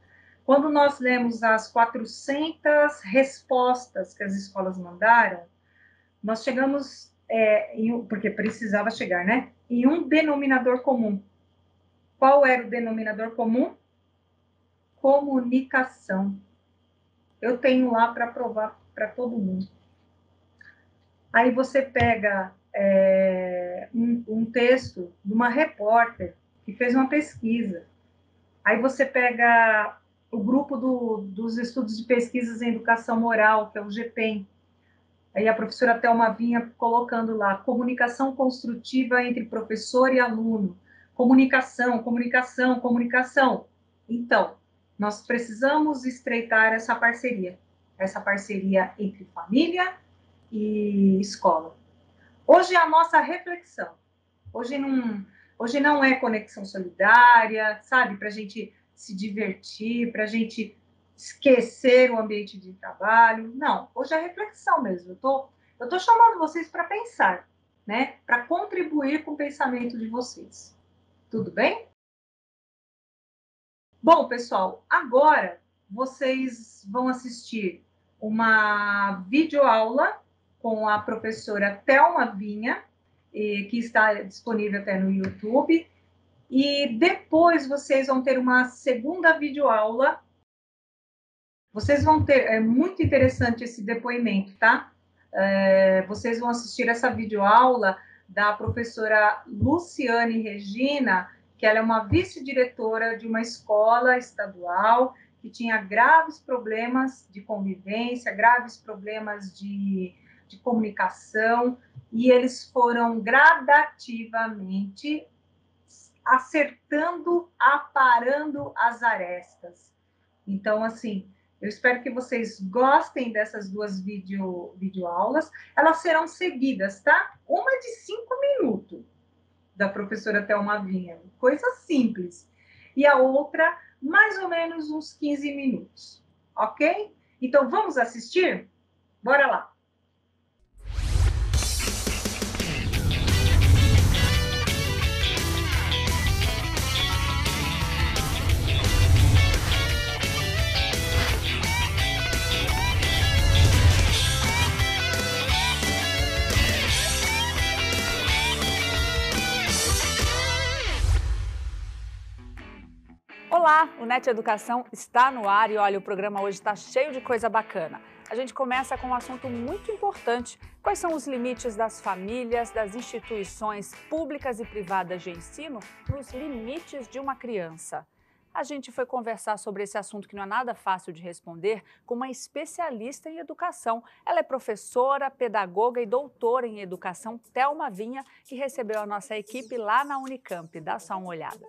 quando nós lemos as 400 respostas que as escolas mandaram, nós chegamos, porque precisava chegar, né? Em um denominador comum. Qual era o denominador comum? Comunicação. Eu tenho lá para provar para todo mundo. Aí você pega um texto de uma repórter que fez uma pesquisa. Aí você pega o grupo dos estudos de pesquisas em educação moral, que é o GPEM. Aí a professora Thelma vinha colocando lá, comunicação construtiva entre professor e aluno. Comunicação, comunicação, comunicação. Então, nós precisamos estreitar essa parceria entre família e escola. Hoje é a nossa reflexão. Hoje não é conexão solidária, sabe? Para a gente se divertir, para a gente esquecer o ambiente de trabalho. Não, hoje é reflexão mesmo. Eu tô chamando vocês para pensar, né? Para contribuir com o pensamento de vocês. Tudo bem? Bom, pessoal, agora vocês vão assistir uma videoaula com a professora Thelma Vinha, que está disponível até no YouTube. E depois vocês vão ter uma segunda videoaula. Vocês vão ter, é muito interessante esse depoimento, tá? Vocês vão assistir essa videoaula da professora Luciane Regina, que ela é uma vice-diretora de uma escola estadual que tinha graves problemas de convivência, graves problemas de comunicação, e eles foram gradativamente acertando, aparando as arestas. Então, assim, eu espero que vocês gostem dessas duas videoaulas. Elas serão seguidas, tá? Uma de 5 minutos, da professora Thelma Vinha, coisa simples. E a outra, mais ou menos uns 15 minutos, ok? Então, vamos assistir? Bora lá! Olá, o NET Educação está no ar e olha, o programa hoje está cheio de coisa bacana. A gente começa com um assunto muito importante. Quais são os limites das famílias, das instituições públicas e privadas de ensino nos limites de uma criança? A gente foi conversar sobre esse assunto que não é nada fácil de responder com uma especialista em educação. Ela é professora, pedagoga e doutora em educação, Thelma Vinha, que recebeu a nossa equipe lá na Unicamp. Dá só uma olhada.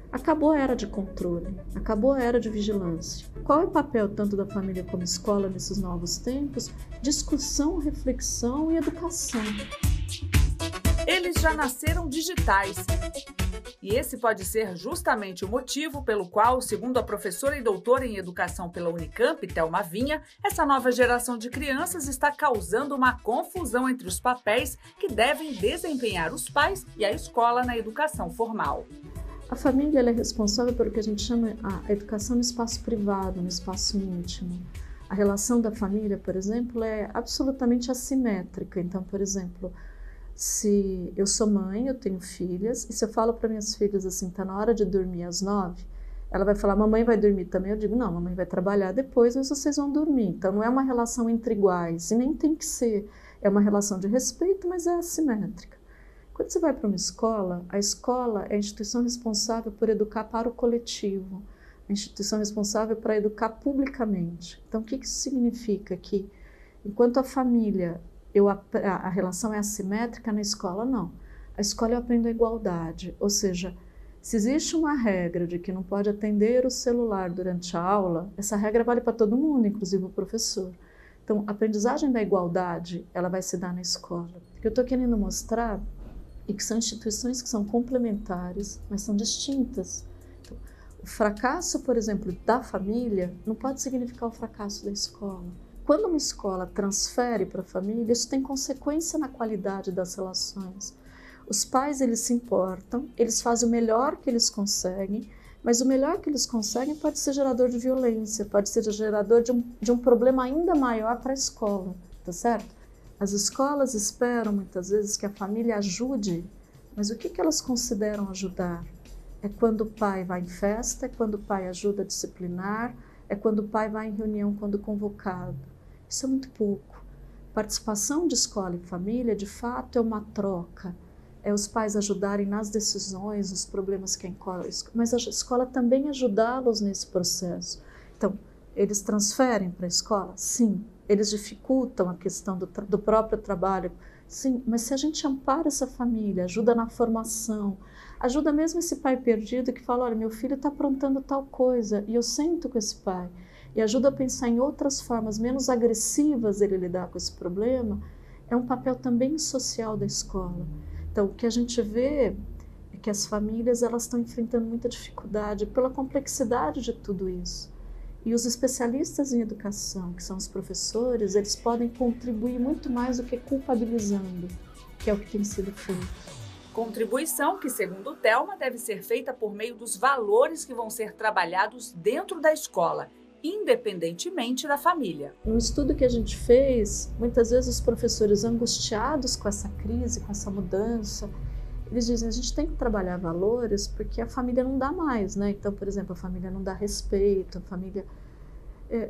Acabou a era de controle, acabou a era de vigilância. Qual é o papel tanto da família como escola nesses novos tempos? Discussão, reflexão e educação. Eles já nasceram digitais. E esse pode ser justamente o motivo pelo qual, segundo a professora e doutora em educação pela Unicamp, Thelma Vinha, essa nova geração de crianças está causando uma confusão entre os papéis que devem desempenhar os pais e a escola na educação formal. A família ela é responsável pelo que a gente chama a educação no espaço privado, no espaço íntimo. A relação da família, por exemplo, é absolutamente assimétrica. Então, por exemplo, se eu sou mãe, eu tenho filhas, e se eu falo para minhas filhas assim, tá na hora de dormir às 9, Ela vai falar, mamãe vai dormir também? Eu digo, não, mamãe vai trabalhar depois, mas vocês vão dormir. Então, não é uma relação entre iguais, e nem tem que ser. É uma relação de respeito, mas é assimétrica. Quando você vai para uma escola, a escola é a instituição responsável por educar para o coletivo, a instituição responsável para educar publicamente. Então, o que isso significa? Que, enquanto a família, a relação é assimétrica, na escola não. A escola eu aprendo a igualdade, ou seja, se existe uma regra de que não pode atender o celular durante a aula, essa regra vale para todo mundo, inclusive o professor. Então, a aprendizagem da igualdade, ela vai se dar na escola. O que eu estou querendo mostrar é que são instituições que são complementares, mas são distintas. Então, o fracasso, por exemplo, da família não pode significar o fracasso da escola. Quando uma escola transfere para a família, isso tem consequência na qualidade das relações. Os pais, eles se importam, eles fazem o melhor que eles conseguem, mas o melhor que eles conseguem pode ser gerador de violência, pode ser gerador de um problema ainda maior para a escola, tá certo? As escolas esperam muitas vezes que a família ajude, mas o que elas consideram ajudar? É quando o pai vai em festa, é quando o pai ajuda a disciplinar, é quando o pai vai em reunião quando convocado. Isso é muito pouco. Participação de escola e família, de fato, é uma troca. É os pais ajudarem nas decisões, nos problemas que a escola... Mas a escola também ajudá-los nesse processo. Então, eles transferem para a escola? Sim. Eles dificultam a questão do próprio trabalho? Sim. Mas se a gente ampara essa família, ajuda na formação, ajuda mesmo esse pai perdido que fala, olha, meu filho está aprontando tal coisa, e eu sento com esse pai, e ajuda a pensar em outras formas menos agressivas dele lidar com esse problema, é um papel também social da escola. Então, o que a gente vê é que as famílias elas estão enfrentando muita dificuldade pela complexidade de tudo isso. E os especialistas em educação, que são os professores, eles podem contribuir muito mais do que culpabilizando, que é o que tem sido feito. Contribuição que, segundo Thelma, deve ser feita por meio dos valores que vão ser trabalhados dentro da escola, independentemente da família. No estudo que a gente fez, muitas vezes os professores angustiados com essa crise, com essa mudança, eles dizem, a gente tem que trabalhar valores porque a família não dá mais, né? Então, por exemplo, a família não dá respeito, a família...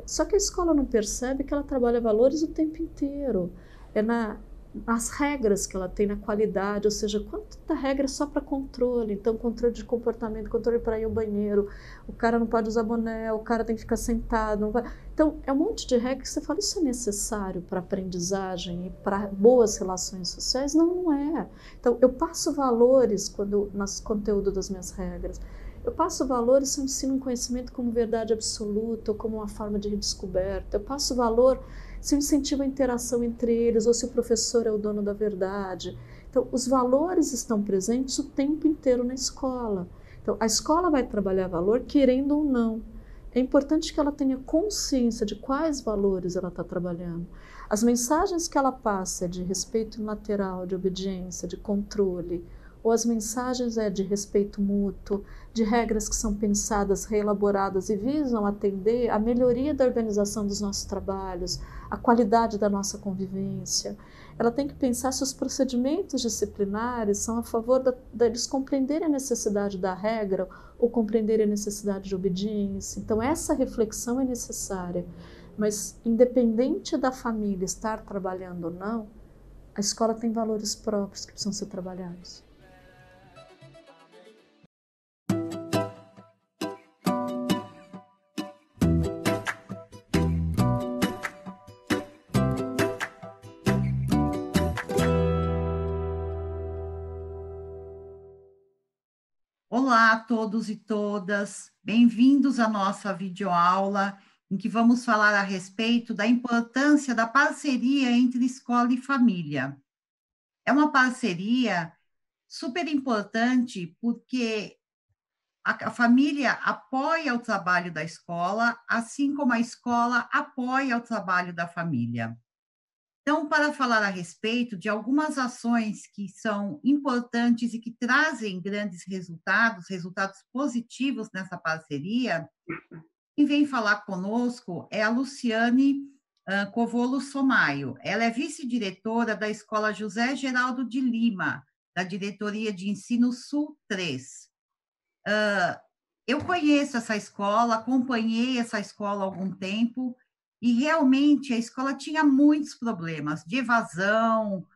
Só que a escola não percebe que ela trabalha valores o tempo inteiro. É nas regras que ela tem, na qualidade, ou seja, quanta regra é só para controle, então controle de comportamento, controle para ir ao banheiro, o cara não pode usar boné, o cara tem que ficar sentado, não vai... Então é um monte de regra que você fala, isso é necessário para aprendizagem e para boas relações sociais? Não, não é. Então eu passo valores no conteúdo das minhas regras, eu passo valores se eu ensino um conhecimento como verdade absoluta ou como uma forma de redescoberta, eu passo valor se eu incentivo a interação entre eles, ou se o professor é o dono da verdade. Então, os valores estão presentes o tempo inteiro na escola. Então, a escola vai trabalhar valor, querendo ou não. É importante que ela tenha consciência de quais valores ela está trabalhando. As mensagens que ela passa é de respeito unilateral, de obediência, de controle, ou as mensagens de respeito mútuo, de regras que são pensadas, reelaboradas e visam atender à melhoria da organização dos nossos trabalhos, a qualidade da nossa convivência. Ela tem que pensar se os procedimentos disciplinares são a favor deles compreenderem a necessidade da regra ou compreenderem a necessidade de obediência. Então, essa reflexão é necessária. Mas, independente da família estar trabalhando ou não, a escola tem valores próprios que precisam ser trabalhados. Olá a todos e todas, bem-vindos à nossa videoaula, em que vamos falar a respeito da importância da parceria entre escola e família. É uma parceria super importante porque a família apoia o trabalho da escola, assim como a escola apoia o trabalho da família. Então, para falar a respeito de algumas ações que são importantes e que trazem grandes resultados positivos nessa parceria, quem vem falar conosco é a Luciane Covolo Somaio. Ela é vice-diretora da Escola José Geraldo de Lima, da Diretoria de Ensino Sul 3. Eu conheço essa escola, acompanhei essa escola há algum tempo, e realmente a escola tinha muitos problemas de evasão,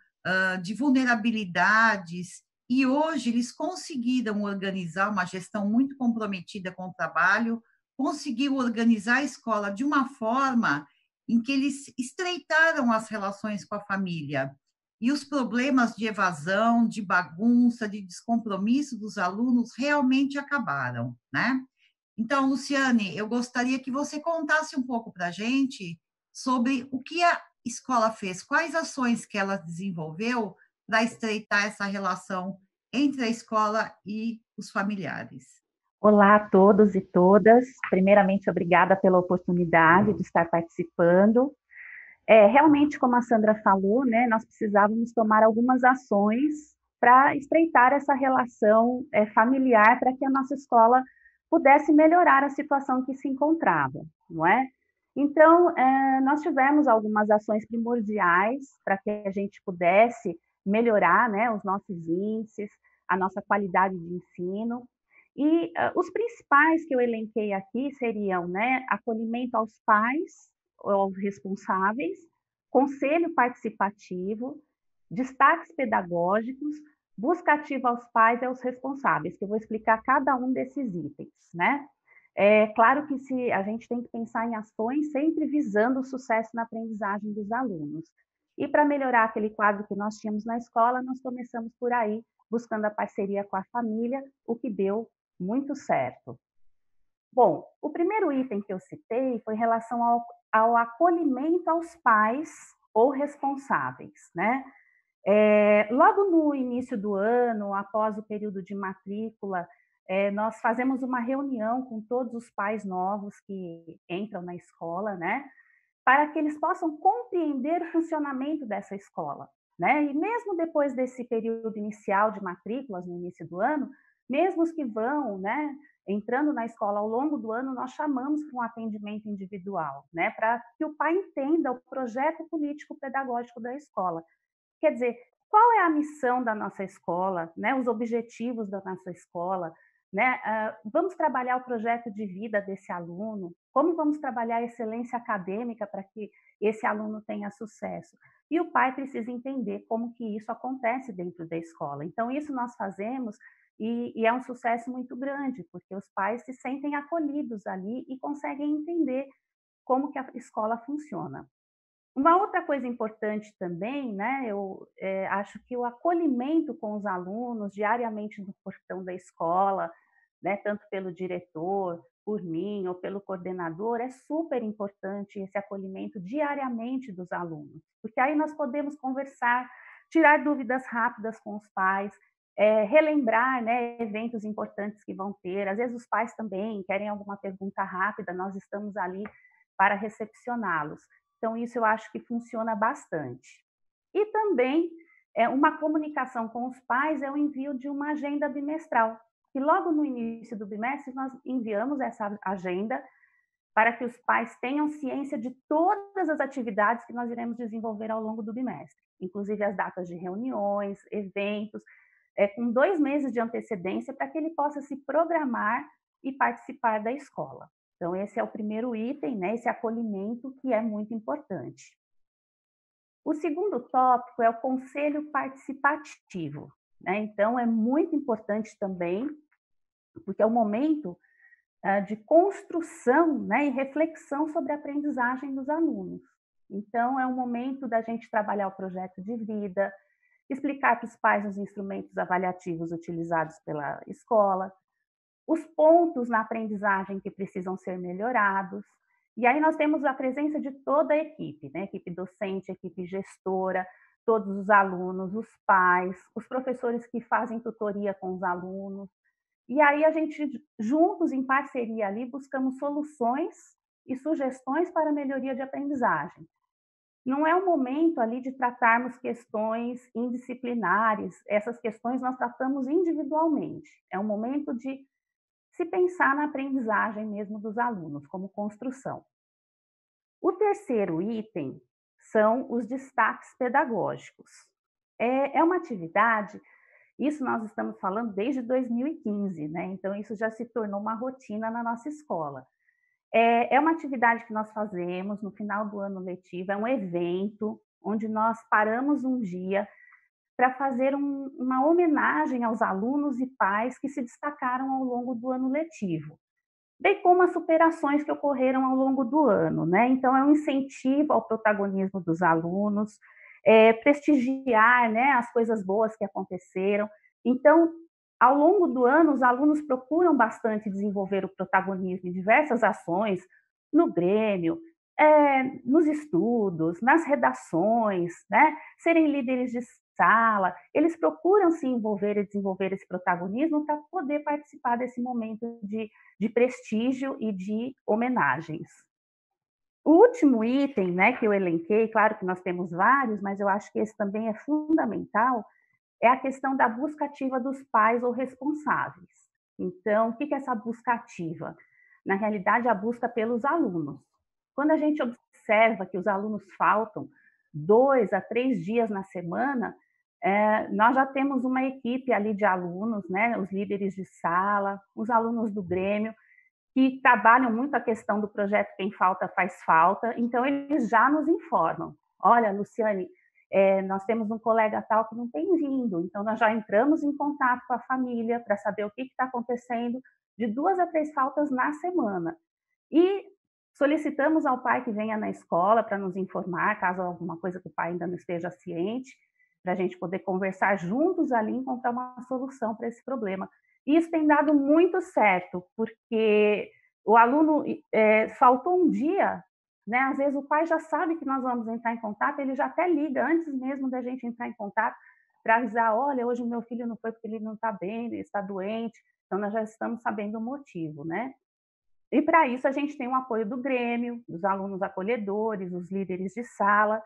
de vulnerabilidades, e hoje eles conseguiram organizar uma gestão muito comprometida com o trabalho, conseguiu organizar a escola de uma forma em que eles estreitaram as relações com a família. E os problemas de evasão, de bagunça, de descompromisso dos alunos realmente acabaram, né? Então, Luciane, eu gostaria que você contasse um pouco para a gente sobre o que a escola fez, quais ações que ela desenvolveu para estreitar essa relação entre a escola e os familiares. Olá a todos e todas. Primeiramente, obrigada pela oportunidade de estar participando. Realmente, como a Sandra falou, né, nós precisávamos tomar algumas ações para estreitar essa relação familiar, para que a nossa escola pudesse melhorar a situação que se encontrava, não é? Então, nós tivemos algumas ações primordiais para que a gente pudesse melhorar, né, os nossos índices, a nossa qualidade de ensino. E os principais que eu elenquei aqui seriam, né, acolhimento aos pais, aos responsáveis, conselho participativo, destaques pedagógicos, busca ativa aos pais e aos responsáveis, que eu vou explicar cada um desses itens, né? É claro que a gente tem que pensar em ações sempre visando o sucesso na aprendizagem dos alunos. E para melhorar aquele quadro que nós tínhamos na escola, nós começamos por aí, buscando a parceria com a família, o que deu muito certo. Bom, o primeiro item que eu citei foi em relação ao acolhimento aos pais ou responsáveis, né? Logo no início do ano, após o período de matrícula, nós fazemos uma reunião com todos os pais novos que entram na escola, né? Para que eles possam compreender o funcionamento dessa escola, né? E mesmo depois desse período inicial de matrículas, no início do ano, mesmo os que vão, né, entrando na escola ao longo do ano, nós chamamos para um atendimento individual, né, para que o pai entenda o projeto político-pedagógico da escola. Quer dizer, qual é a missão da nossa escola, né, os objetivos da nossa escola, né? Vamos trabalhar o projeto de vida desse aluno, como vamos trabalhar a excelência acadêmica para que esse aluno tenha sucesso. E o pai precisa entender como que isso acontece dentro da escola. Então, isso nós fazemos e é um sucesso muito grande, porque os pais se sentem acolhidos ali e conseguem entender como que a escola funciona. Uma outra coisa importante também, né, eu acho que o acolhimento com os alunos diariamente no portão da escola, né, tanto pelo diretor, por mim ou pelo coordenador, é super importante esse acolhimento diariamente dos alunos, porque aí nós podemos conversar, tirar dúvidas rápidas com os pais, relembrar, né, eventos importantes que vão ter. Às vezes os pais também querem alguma pergunta rápida, nós estamos ali para recepcioná-los. Então, isso eu acho que funciona bastante. E também, uma comunicação com os pais é o envio de uma agenda bimestral. E logo no início do bimestre, nós enviamos essa agenda para que os pais tenham ciência de todas as atividades que nós iremos desenvolver ao longo do bimestre, inclusive as datas de reuniões, eventos, com 2 meses de antecedência para que ele possa se programar e participar da escola. Então, esse é o primeiro item, né, esse acolhimento que é muito importante. O segundo tópico é o conselho participativo, né? Então, é muito importante também, porque é o momento de construção, né, e reflexão sobre a aprendizagem dos alunos. Então, é um momento da gente trabalhar o projeto de vida, explicar para os pais os instrumentos avaliativos utilizados pela escola, os pontos na aprendizagem que precisam ser melhorados. E aí nós temos a presença de toda a equipe, né? Equipe docente, equipe gestora, todos os alunos, os pais, os professores que fazem tutoria com os alunos. E aí a gente, juntos, em parceria ali, buscamos soluções e sugestões para a melhoria de aprendizagem. Não é o momento ali de tratarmos questões indisciplinares, essas questões nós tratamos individualmente. É um momento de se pensar na aprendizagem mesmo dos alunos, como construção. O terceiro item são os destaques pedagógicos. É uma atividade Isso nós estamos falando desde 2015, né? Então, isso já se tornou uma rotina na nossa escola. É uma atividade que nós fazemos no final do ano letivo, é um evento onde nós paramos um dia para fazer uma homenagem aos alunos e pais que se destacaram ao longo do ano letivo, bem como as superações que ocorreram ao longo do ano, né? Então, é um incentivo ao protagonismo dos alunos, prestigiar, né, as coisas boas que aconteceram. Então, ao longo do ano, os alunos procuram bastante desenvolver o protagonismo em diversas ações, no grêmio, nos estudos, nas redações, né? Serem líderes de sala, eles procuram se envolver e desenvolver esse protagonismo para poder participar desse momento de prestígio e de homenagens. O último item, né, que eu elenquei, claro que nós temos vários, mas eu acho que esse também é fundamental, é a questão da busca ativa dos pais ou responsáveis. Então, o que é essa busca ativa? Na realidade, a busca pelos alunos. Quando a gente observa que os alunos faltam 2 a 3 dias na semana, nós já temos uma equipe ali de alunos, né, os líderes de sala, os alunos do grêmio, que trabalham muito a questão do projeto Quem Falta Faz Falta, então eles já nos informam. Olha, Luciane, nós temos um colega tal que não tem vindo, então nós já entramos em contato com a família para saber o que está acontecendo, de 2 a 3 faltas na semana. E solicitamos ao pai que venha na escola para nos informar, caso alguma coisa que o pai ainda não esteja ciente, para a gente poder conversar juntos ali e encontrar uma solução para esse problema. E isso tem dado muito certo, porque o aluno faltou um dia, né? Às vezes o pai já sabe que nós vamos entrar em contato, ele já até liga antes mesmo da gente entrar em contato para avisar, olha, hoje o meu filho não foi porque ele não está bem, ele está doente, então nós já estamos sabendo o motivo, né? E para isso a gente tem o apoio do grêmio, dos alunos acolhedores, os líderes de sala,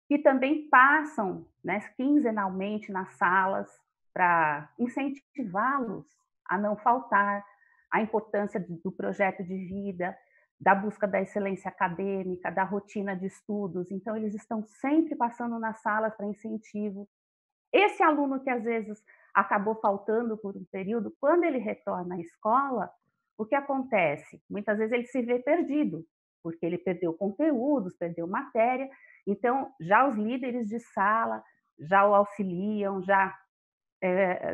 que também passam, né, quinzenalmente nas salas para incentivá-los a não faltar, a importância do projeto de vida, da busca da excelência acadêmica, da rotina de estudos. Então, eles estão sempre passando nas salas para incentivo. Esse aluno que às vezes acabou faltando por um período, quando ele retorna à escola, o que acontece? Muitas vezes ele se vê perdido, porque ele perdeu conteúdos, perdeu matéria. Então, já os líderes de sala já o auxiliam, já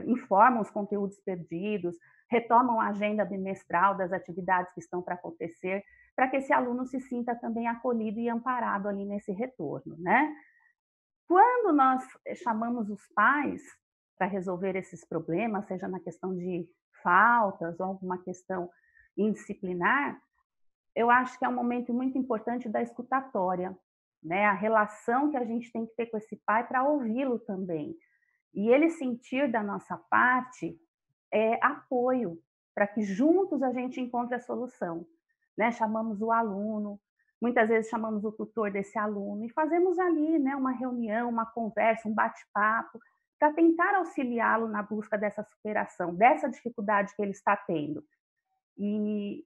informam os conteúdos perdidos, retomam a agenda bimestral das atividades que estão para acontecer, para que esse aluno se sinta também acolhido e amparado ali nesse retorno, né? Quando nós chamamos os pais para resolver esses problemas, seja na questão de faltas ou alguma questão indisciplinar, eu acho que é um momento muito importante da escutatória, né? A relação que a gente tem que ter com esse pai para ouvi-lo também. E ele sentir da nossa parte apoio, para que juntos a gente encontre a solução, né? Chamamos o aluno, muitas vezes chamamos o tutor desse aluno e fazemos ali, né, uma reunião, uma conversa, um bate-papo, para tentar auxiliá-lo na busca dessa superação, dessa dificuldade que ele está tendo. E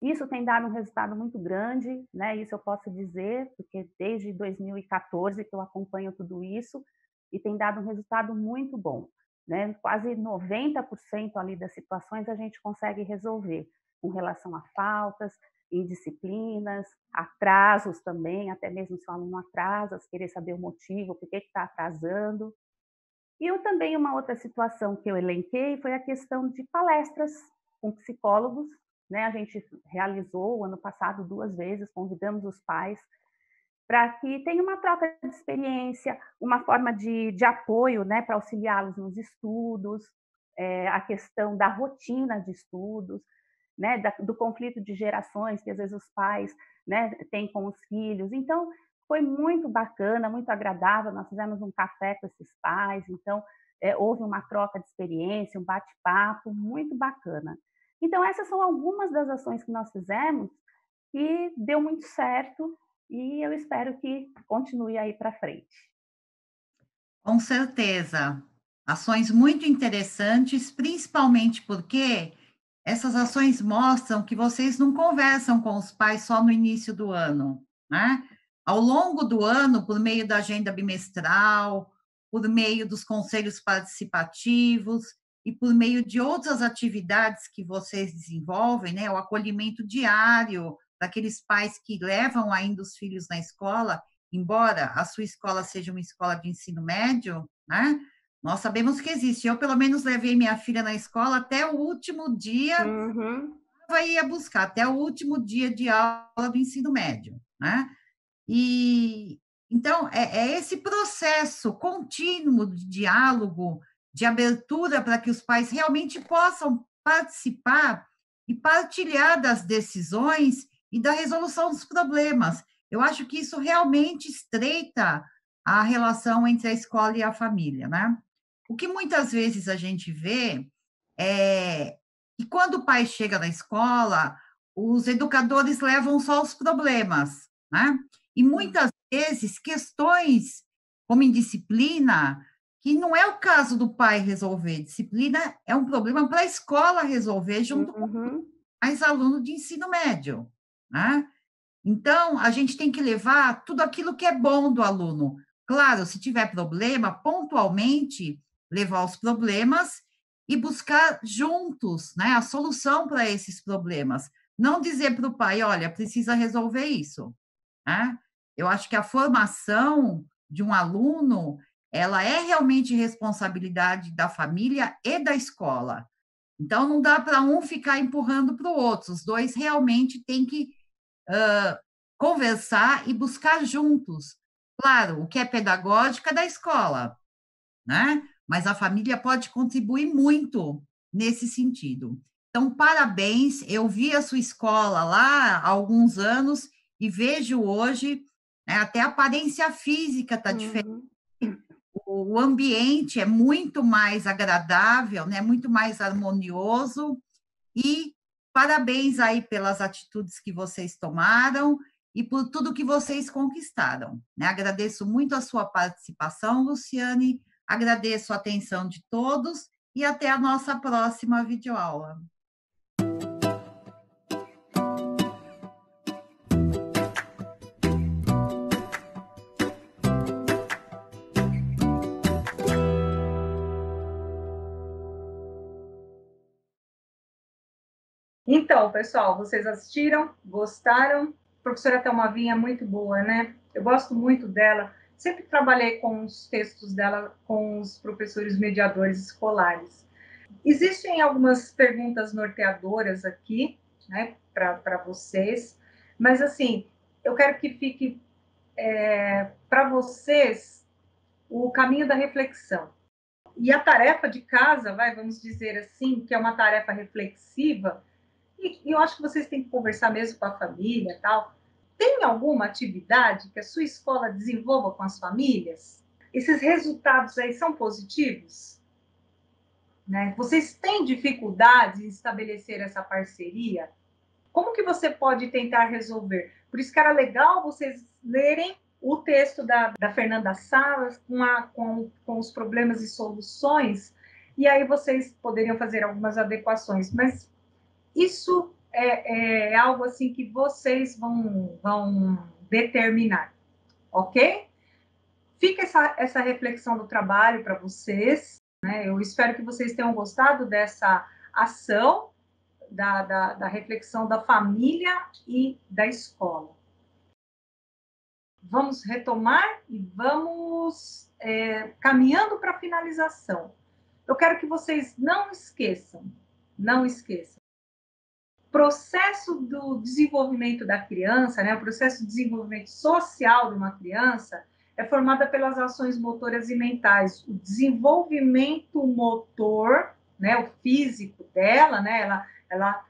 isso tem dado um resultado muito grande, né? Isso eu posso dizer, porque desde 2014 que eu acompanho tudo isso, e tem dado um resultado muito bom, né? Quase 90% ali das situações a gente consegue resolver, com relação a faltas, indisciplinas, atrasos também, até mesmo se o aluno atrasa, querer saber o motivo, por que está atrasando. E também uma outra situação que eu elenquei foi a questão de palestras com psicólogos, né? A gente realizou o ano passado 2 vezes, convidamos os pais para que tenha uma troca de experiência, uma forma de apoio, né, para auxiliá-los nos estudos, a questão da rotina de estudos, né, do conflito de gerações que às vezes os pais, né, têm com os filhos. Então, foi muito bacana, muito agradável, nós fizemos um café com esses pais, então houve uma troca de experiência, um bate-papo muito bacana. Então, essas são algumas das ações que nós fizemos e deu muito certo, e eu espero que continue aí para frente. Com certeza. Ações muito interessantes, principalmente porque essas ações mostram que vocês não conversam com os pais só no início do ano, né? Ao longo do ano, por meio da agenda bimestral, por meio dos conselhos participativos e por meio de outras atividades que vocês desenvolvem, né? O acolhimento diário daqueles pais que levam ainda os filhos na escola, embora a sua escola seja uma escola de ensino médio, né? Nós sabemos que existe. Eu, pelo menos, levei minha filha na escola até o último dia, ia buscar, até o último dia de aula do ensino médio, né? E, então, é esse processo contínuo de diálogo, de abertura para que os pais realmente possam participar e partilhar das decisões e da resolução dos problemas. Eu acho que isso realmente estreita a relação entre a escola e a família, né? O que muitas vezes a gente vê é que quando o pai chega na escola, os educadores levam só os problemas, né? E muitas vezes questões como indisciplina, que não é o caso do pai resolver, disciplina é um problema para a escola resolver junto com mais aluno de ensino médio, né? Então, a gente tem que levar tudo aquilo que é bom do aluno. Claro, se tiver problema, pontualmente levar os problemas e buscar juntos, né, a solução para esses problemas. Não dizer para o pai, olha, precisa resolver isso, né? Eu acho que a formação de um aluno, ela é realmente responsabilidade da família e da escola. Então, não dá para um ficar empurrando para o outro. Os dois realmente têm que conversar e buscar juntos. Claro, o que é pedagógico é da escola, né? Mas a família pode contribuir muito nesse sentido. Então, parabéns, eu vi a sua escola lá há alguns anos e vejo hoje, né, até a aparência física está diferente, o ambiente é muito mais agradável, né, muito mais harmonioso, e parabéns aí pelas atitudes que vocês tomaram e por tudo que vocês conquistaram, né? Agradeço muito a sua participação, Luciane, agradeço a atenção de todos e até a nossa próxima videoaula. Então, pessoal, vocês assistiram? Gostaram? A professora Thelma Vinha é muito boa, né? Eu gosto muito dela. Sempre trabalhei com os textos dela com os professores mediadores escolares. Existem algumas perguntas norteadoras aqui, né, para vocês, mas, assim, eu quero que fique para vocês o caminho da reflexão. E a tarefa de casa, vamos dizer assim, que é uma tarefa reflexiva, e eu acho que vocês têm que conversar mesmo com a família e tal. Tem alguma atividade que a sua escola desenvolva com as famílias? Esses resultados aí são positivos? Né? Vocês têm dificuldades em estabelecer essa parceria? Como que você pode tentar resolver? Por isso que era legal vocês lerem o texto da Fernanda Salas com os problemas e soluções, e aí vocês poderiam fazer algumas adequações, mas isso é algo assim que vocês vão determinar, ok? Fica essa reflexão do trabalho para vocês, né? Eu espero que vocês tenham gostado dessa ação da reflexão da família e da escola. Vamos retomar e vamos caminhando para a finalização. Eu quero que vocês não esqueçam, processo do desenvolvimento da criança, né, o processo de desenvolvimento social de uma criança é formada pelas ações motoras e mentais. O desenvolvimento motor, né, o físico dela, né, ela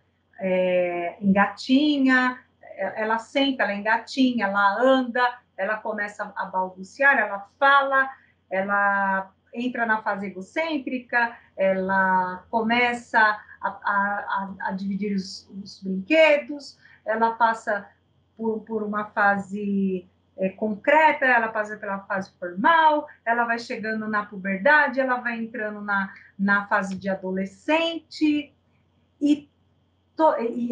engatinha, ela senta, ela engatinha, ela anda, ela começa a balbuciar, ela fala, ela entra na fase egocêntrica, ela começa a dividir os brinquedos, ela passa por uma fase concreta, ela passa pela fase formal, ela vai chegando na puberdade, ela vai entrando na fase de adolescente e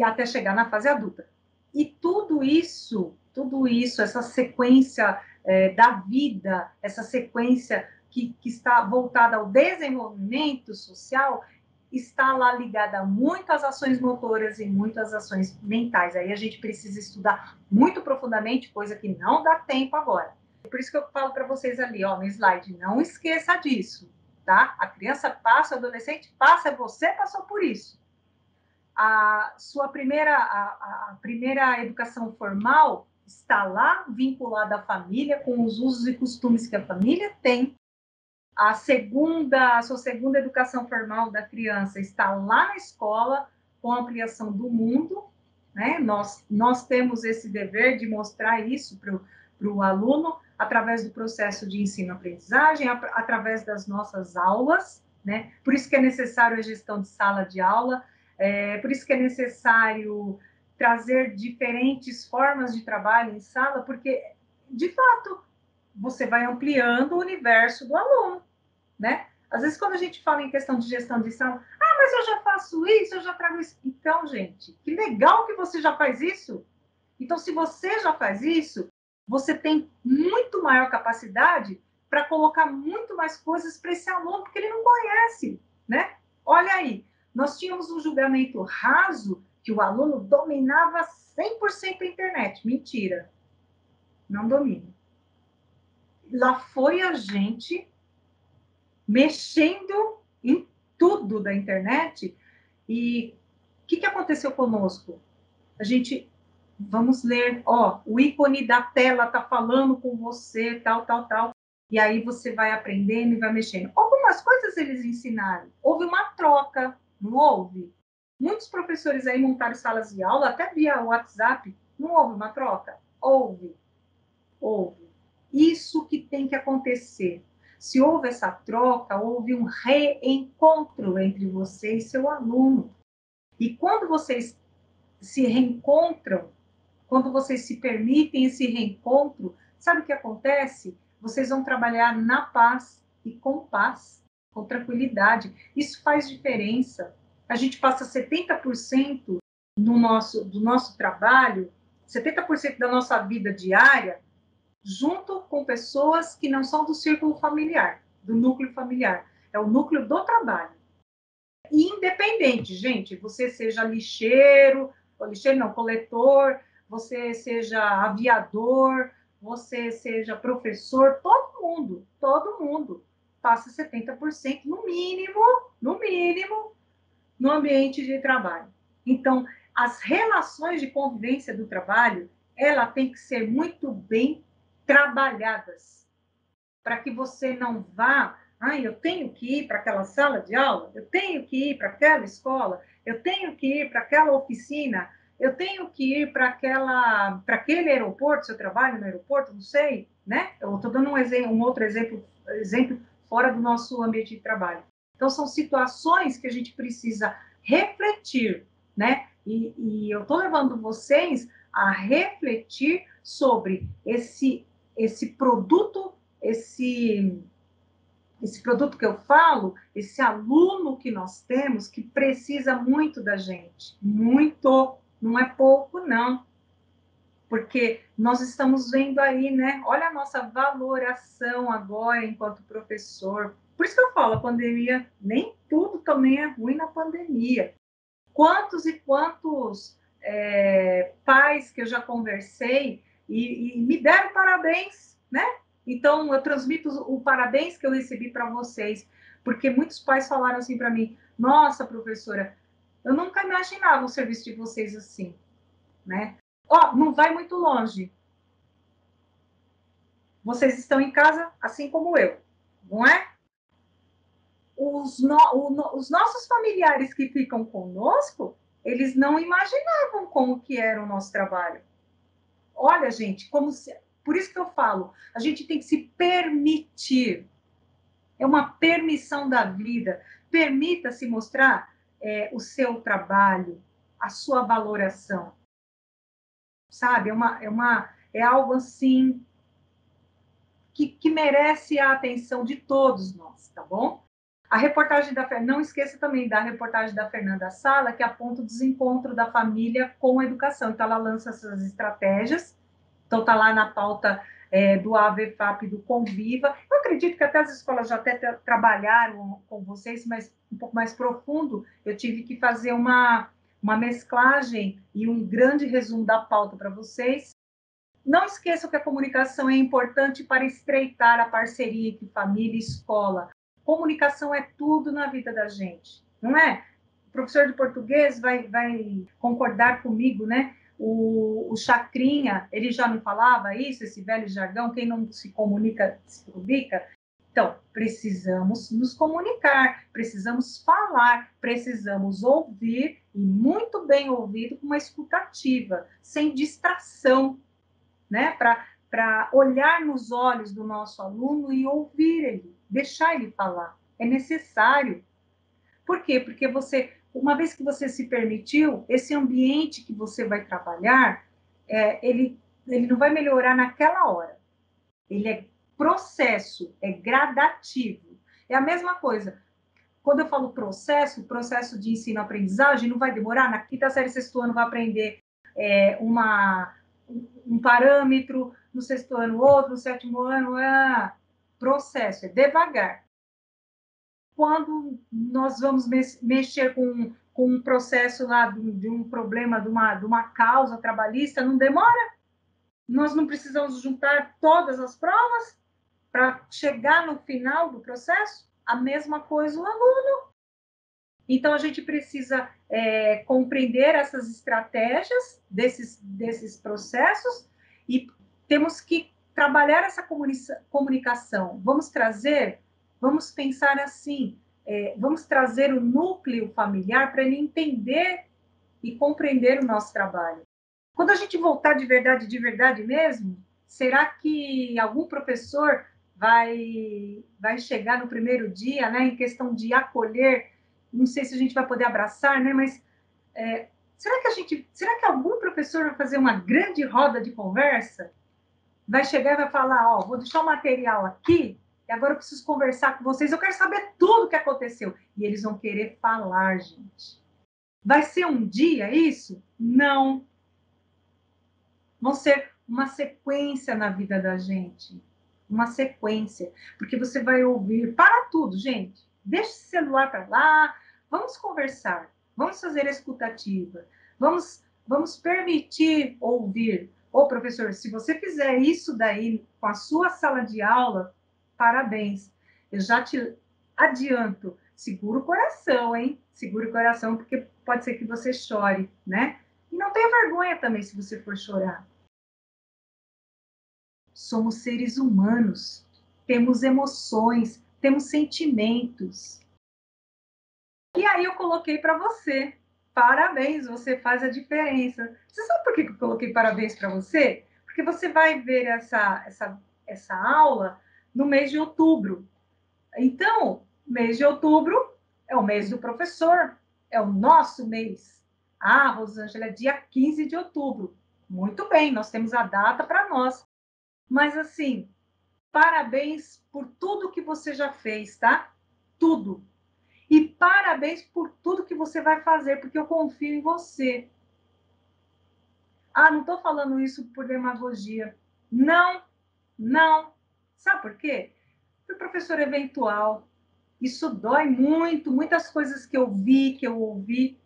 até chegar na fase adulta. E tudo isso, essa sequência da vida, essa sequência que está voltada ao desenvolvimento social, está lá ligada a muitas ações motoras e muitas ações mentais. Aí a gente precisa estudar muito profundamente, coisa que não dá tempo agora. Por isso que eu falo para vocês ali, ó, no slide, não esqueça disso, tá? A criança passa, o adolescente passa, você passou por isso. A primeira educação formal está lá vinculada à família, com os usos e costumes que a família tem. A sua segunda educação formal da criança está lá na escola, com a ampliação do mundo, né? Nós temos esse dever de mostrar isso para o aluno através do processo de ensino-aprendizagem, através das nossas aulas, né? Por isso que é necessário a gestão de sala de aula, por isso que é necessário trazer diferentes formas de trabalho em sala, porque, de fato, você vai ampliando o universo do aluno, né? Às vezes, quando a gente fala em questão de gestão de sala, mas eu já faço isso, eu já trago isso. Então, gente, que legal que você já faz isso. Então, se você já faz isso, você tem muito maior capacidade para colocar muito mais coisas para esse aluno, porque ele não conhece, né? Olha aí, nós tínhamos um julgamento raso que o aluno dominava 100% a internet. Mentira, não domina. Lá foi a gente mexendo em tudo da internet. E o que aconteceu conosco? A gente, vamos ler, o ícone da tela está falando com você, tal. E aí você vai aprendendo e vai mexendo. Algumas coisas eles ensinaram. Houve uma troca, não houve? Muitos professores aí montaram salas de aula, até via WhatsApp. Não houve uma troca? Houve. Isso que tem que acontecer. Se houve essa troca, houve um reencontro entre você e seu aluno. E quando vocês se reencontram, quando vocês se permitem esse reencontro, sabe o que acontece? Vocês vão trabalhar na paz e com tranquilidade. Isso faz diferença. A gente passa 70% do nosso trabalho, 70% da nossa vida diária, junto com pessoas que não são do círculo familiar, do núcleo familiar. É o núcleo do trabalho. E independente, gente, você seja coletor, você seja aviador, você seja professor, todo mundo passa 70% no mínimo, no ambiente de trabalho. Então, as relações de convivência do trabalho, ela tem que ser muito bem trabalhadas, para que você não vá, eu tenho que ir para aquela sala de aula, eu tenho que ir para aquela escola, eu tenho que ir para aquela oficina, eu tenho que ir para aquele aeroporto, se eu trabalho no aeroporto, não sei, né? Eu estou dando um outro exemplo fora do nosso ambiente de trabalho. Então, são situações que a gente precisa refletir, né? E eu estou levando vocês a refletir sobre esse produto, esse produto que eu falo, esse aluno que nós temos, que precisa muito da gente. Muito, não é pouco, não. Porque nós estamos vendo aí, né? Olha a nossa valoração agora enquanto professor. Por isso que eu falo, a pandemia, nem tudo também é ruim na pandemia. Quantos e quantos pais que eu já conversei e me deram parabéns, né? Então, eu transmito o parabéns que eu recebi para vocês, porque muitos pais falaram assim para mim: nossa, professora, eu nunca imaginava o serviço de vocês assim, né? Não vai muito longe. Vocês estão em casa assim como eu, não é? Os nossos familiares que ficam conosco, eles não imaginavam como que era o nosso trabalho. Olha, gente, por isso que eu falo, a gente tem que se permitir. É uma permissão da vida. Permita-se mostrar o seu trabalho, a sua valoração. Sabe? É algo assim que merece a atenção de todos nós, tá bom? A reportagem não esqueça também da reportagem da Fernanda Sala, que aponta o desencontro da família com a educação. Então, ela lança essas estratégias. Então, está lá na pauta do AVFAP, do Conviva. Eu acredito que até as escolas já até trabalharam com vocês, mas um pouco mais profundo. Eu tive que fazer uma mesclagem e um grande resumo da pauta para vocês. Não esqueçam que a comunicação é importante para estreitar a parceria entre família e escola. Comunicação é tudo na vida da gente, não é? O professor de português vai concordar comigo, né? O Chacrinha, ele já não falava isso, esse velho jargão, quem não se comunica, se publica. Então, precisamos nos comunicar, precisamos falar, precisamos ouvir, e muito bem ouvido, com uma escutativa, sem distração, né? Para olhar nos olhos do nosso aluno e ouvir ele, deixar ele falar. É necessário. Por quê? Porque uma vez que você se permitiu, esse ambiente que você vai trabalhar, ele não vai melhorar naquela hora. Ele é processo, é gradativo. É a mesma coisa. Quando eu falo processo, o processo de ensino-aprendizagem não vai demorar. Na quinta série, sexto ano, vai aprender um parâmetro, no sexto ano outro, no sétimo ano, processo, é devagar. Quando nós vamos mexer com um processo lá de um problema, de uma causa trabalhista, não demora. Nós não precisamos juntar todas as provas para chegar no final do processo. A mesma coisa o aluno. Então, a gente precisa compreender essas estratégias desses processos e temos que trabalhar essa comunicação. Vamos pensar assim, vamos trazer o núcleo familiar para ele entender e compreender o nosso trabalho. Quando a gente voltar de verdade mesmo, será que algum professor vai chegar no primeiro dia, né, em questão de acolher? Não sei se a gente vai poder abraçar, né, mas será que algum professor vai fazer uma grande roda de conversa? Vai chegar e vai falar, vou deixar o material aqui, e agora eu preciso conversar com vocês, eu quero saber tudo o que aconteceu. E eles vão querer falar, gente. Vai ser um dia isso? Não. Vão ser uma sequência na vida da gente. Uma sequência. Porque você vai ouvir, para tudo, gente. Deixa esse celular para lá, vamos conversar, vamos fazer a escutativa, vamos permitir ouvir. Professor, se você fizer isso daí com a sua sala de aula, parabéns. Eu já te adianto, segura o coração, hein? Segura o coração, porque pode ser que você chore, né? E não tenha vergonha também se você for chorar. Somos seres humanos, temos emoções, temos sentimentos. E aí eu coloquei para você. Parabéns, você faz a diferença. Você sabe por que eu coloquei parabéns para você? Porque você vai ver essa aula no mês de outubro. Então, mês de outubro é o mês do professor, é o nosso mês. Rosângela, é dia 15 de outubro. Muito bem, nós temos a data para nós. Mas, assim, parabéns por tudo que você já fez, tá? Tudo. E parabéns por tudo que você vai fazer, porque eu confio em você. Não estou falando isso por demagogia. Não. Sabe por quê? Fui professora eventual. Isso dói muito, muitas coisas que eu vi, que eu ouvi.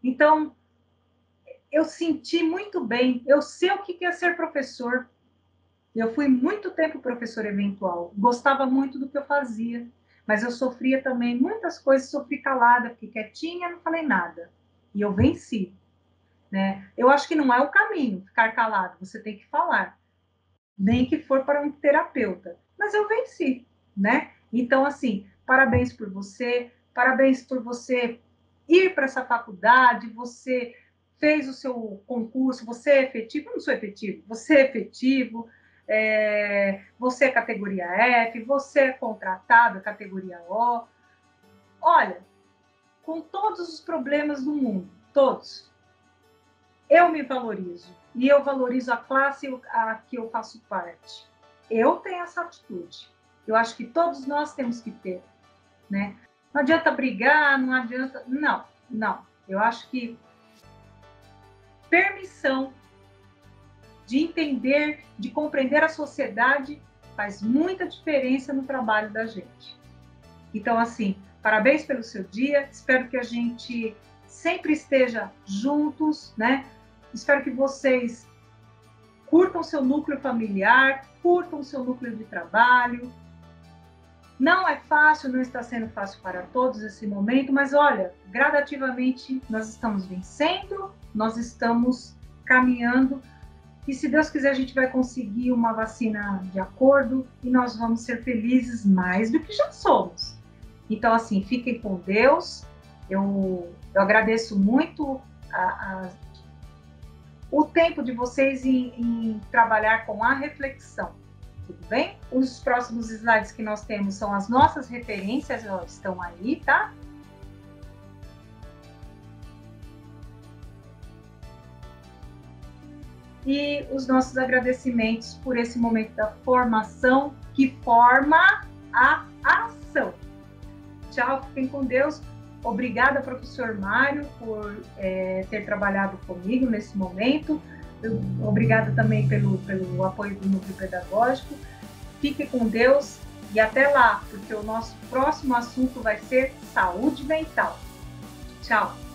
Então, eu senti muito bem. Eu sei o que é ser professor. Eu fui muito tempo professora eventual. Gostava muito do que eu fazia. Mas eu sofria também muitas coisas, sofri calada, fiquei quietinha, não falei nada. E eu venci. Né? Eu acho que não é o caminho ficar calado, você tem que falar. Nem que for para um terapeuta. Mas eu venci, né? Então, assim, parabéns por você ir para essa faculdade, você fez o seu concurso, você é efetivo, eu não sou efetivo, você é efetivo, você é categoria F, você é contratado, categoria O. Olha, com todos os problemas do mundo, todos, eu me valorizo. E eu valorizo a classe a que eu faço parte. Eu tenho essa atitude. Eu acho que todos nós temos que ter. Né? Não adianta brigar, não adianta... Não. Eu acho que permissão de entender, de compreender a sociedade, faz muita diferença no trabalho da gente. Então, assim, parabéns pelo seu dia, espero que a gente sempre esteja juntos, né? Espero que vocês curtam seu núcleo familiar, curtam seu núcleo de trabalho. Não é fácil, não está sendo fácil para todos esse momento, mas olha, gradativamente nós estamos vencendo, nós estamos caminhando, e se Deus quiser a gente vai conseguir uma vacina de acordo e nós vamos ser felizes mais do que já somos. Então, assim, fiquem com Deus. Eu agradeço muito o tempo de vocês em trabalhar com a reflexão. Tudo bem? Os próximos slides que nós temos são as nossas referências, elas estão aí, tá? E os nossos agradecimentos por esse momento da formação que forma a ação. Tchau, fiquem com Deus. Obrigada, professor Mário, por ter trabalhado comigo nesse momento. Obrigada também pelo apoio do Núcleo Pedagógico. Fique com Deus e até lá, porque o nosso próximo assunto vai ser saúde mental. Tchau!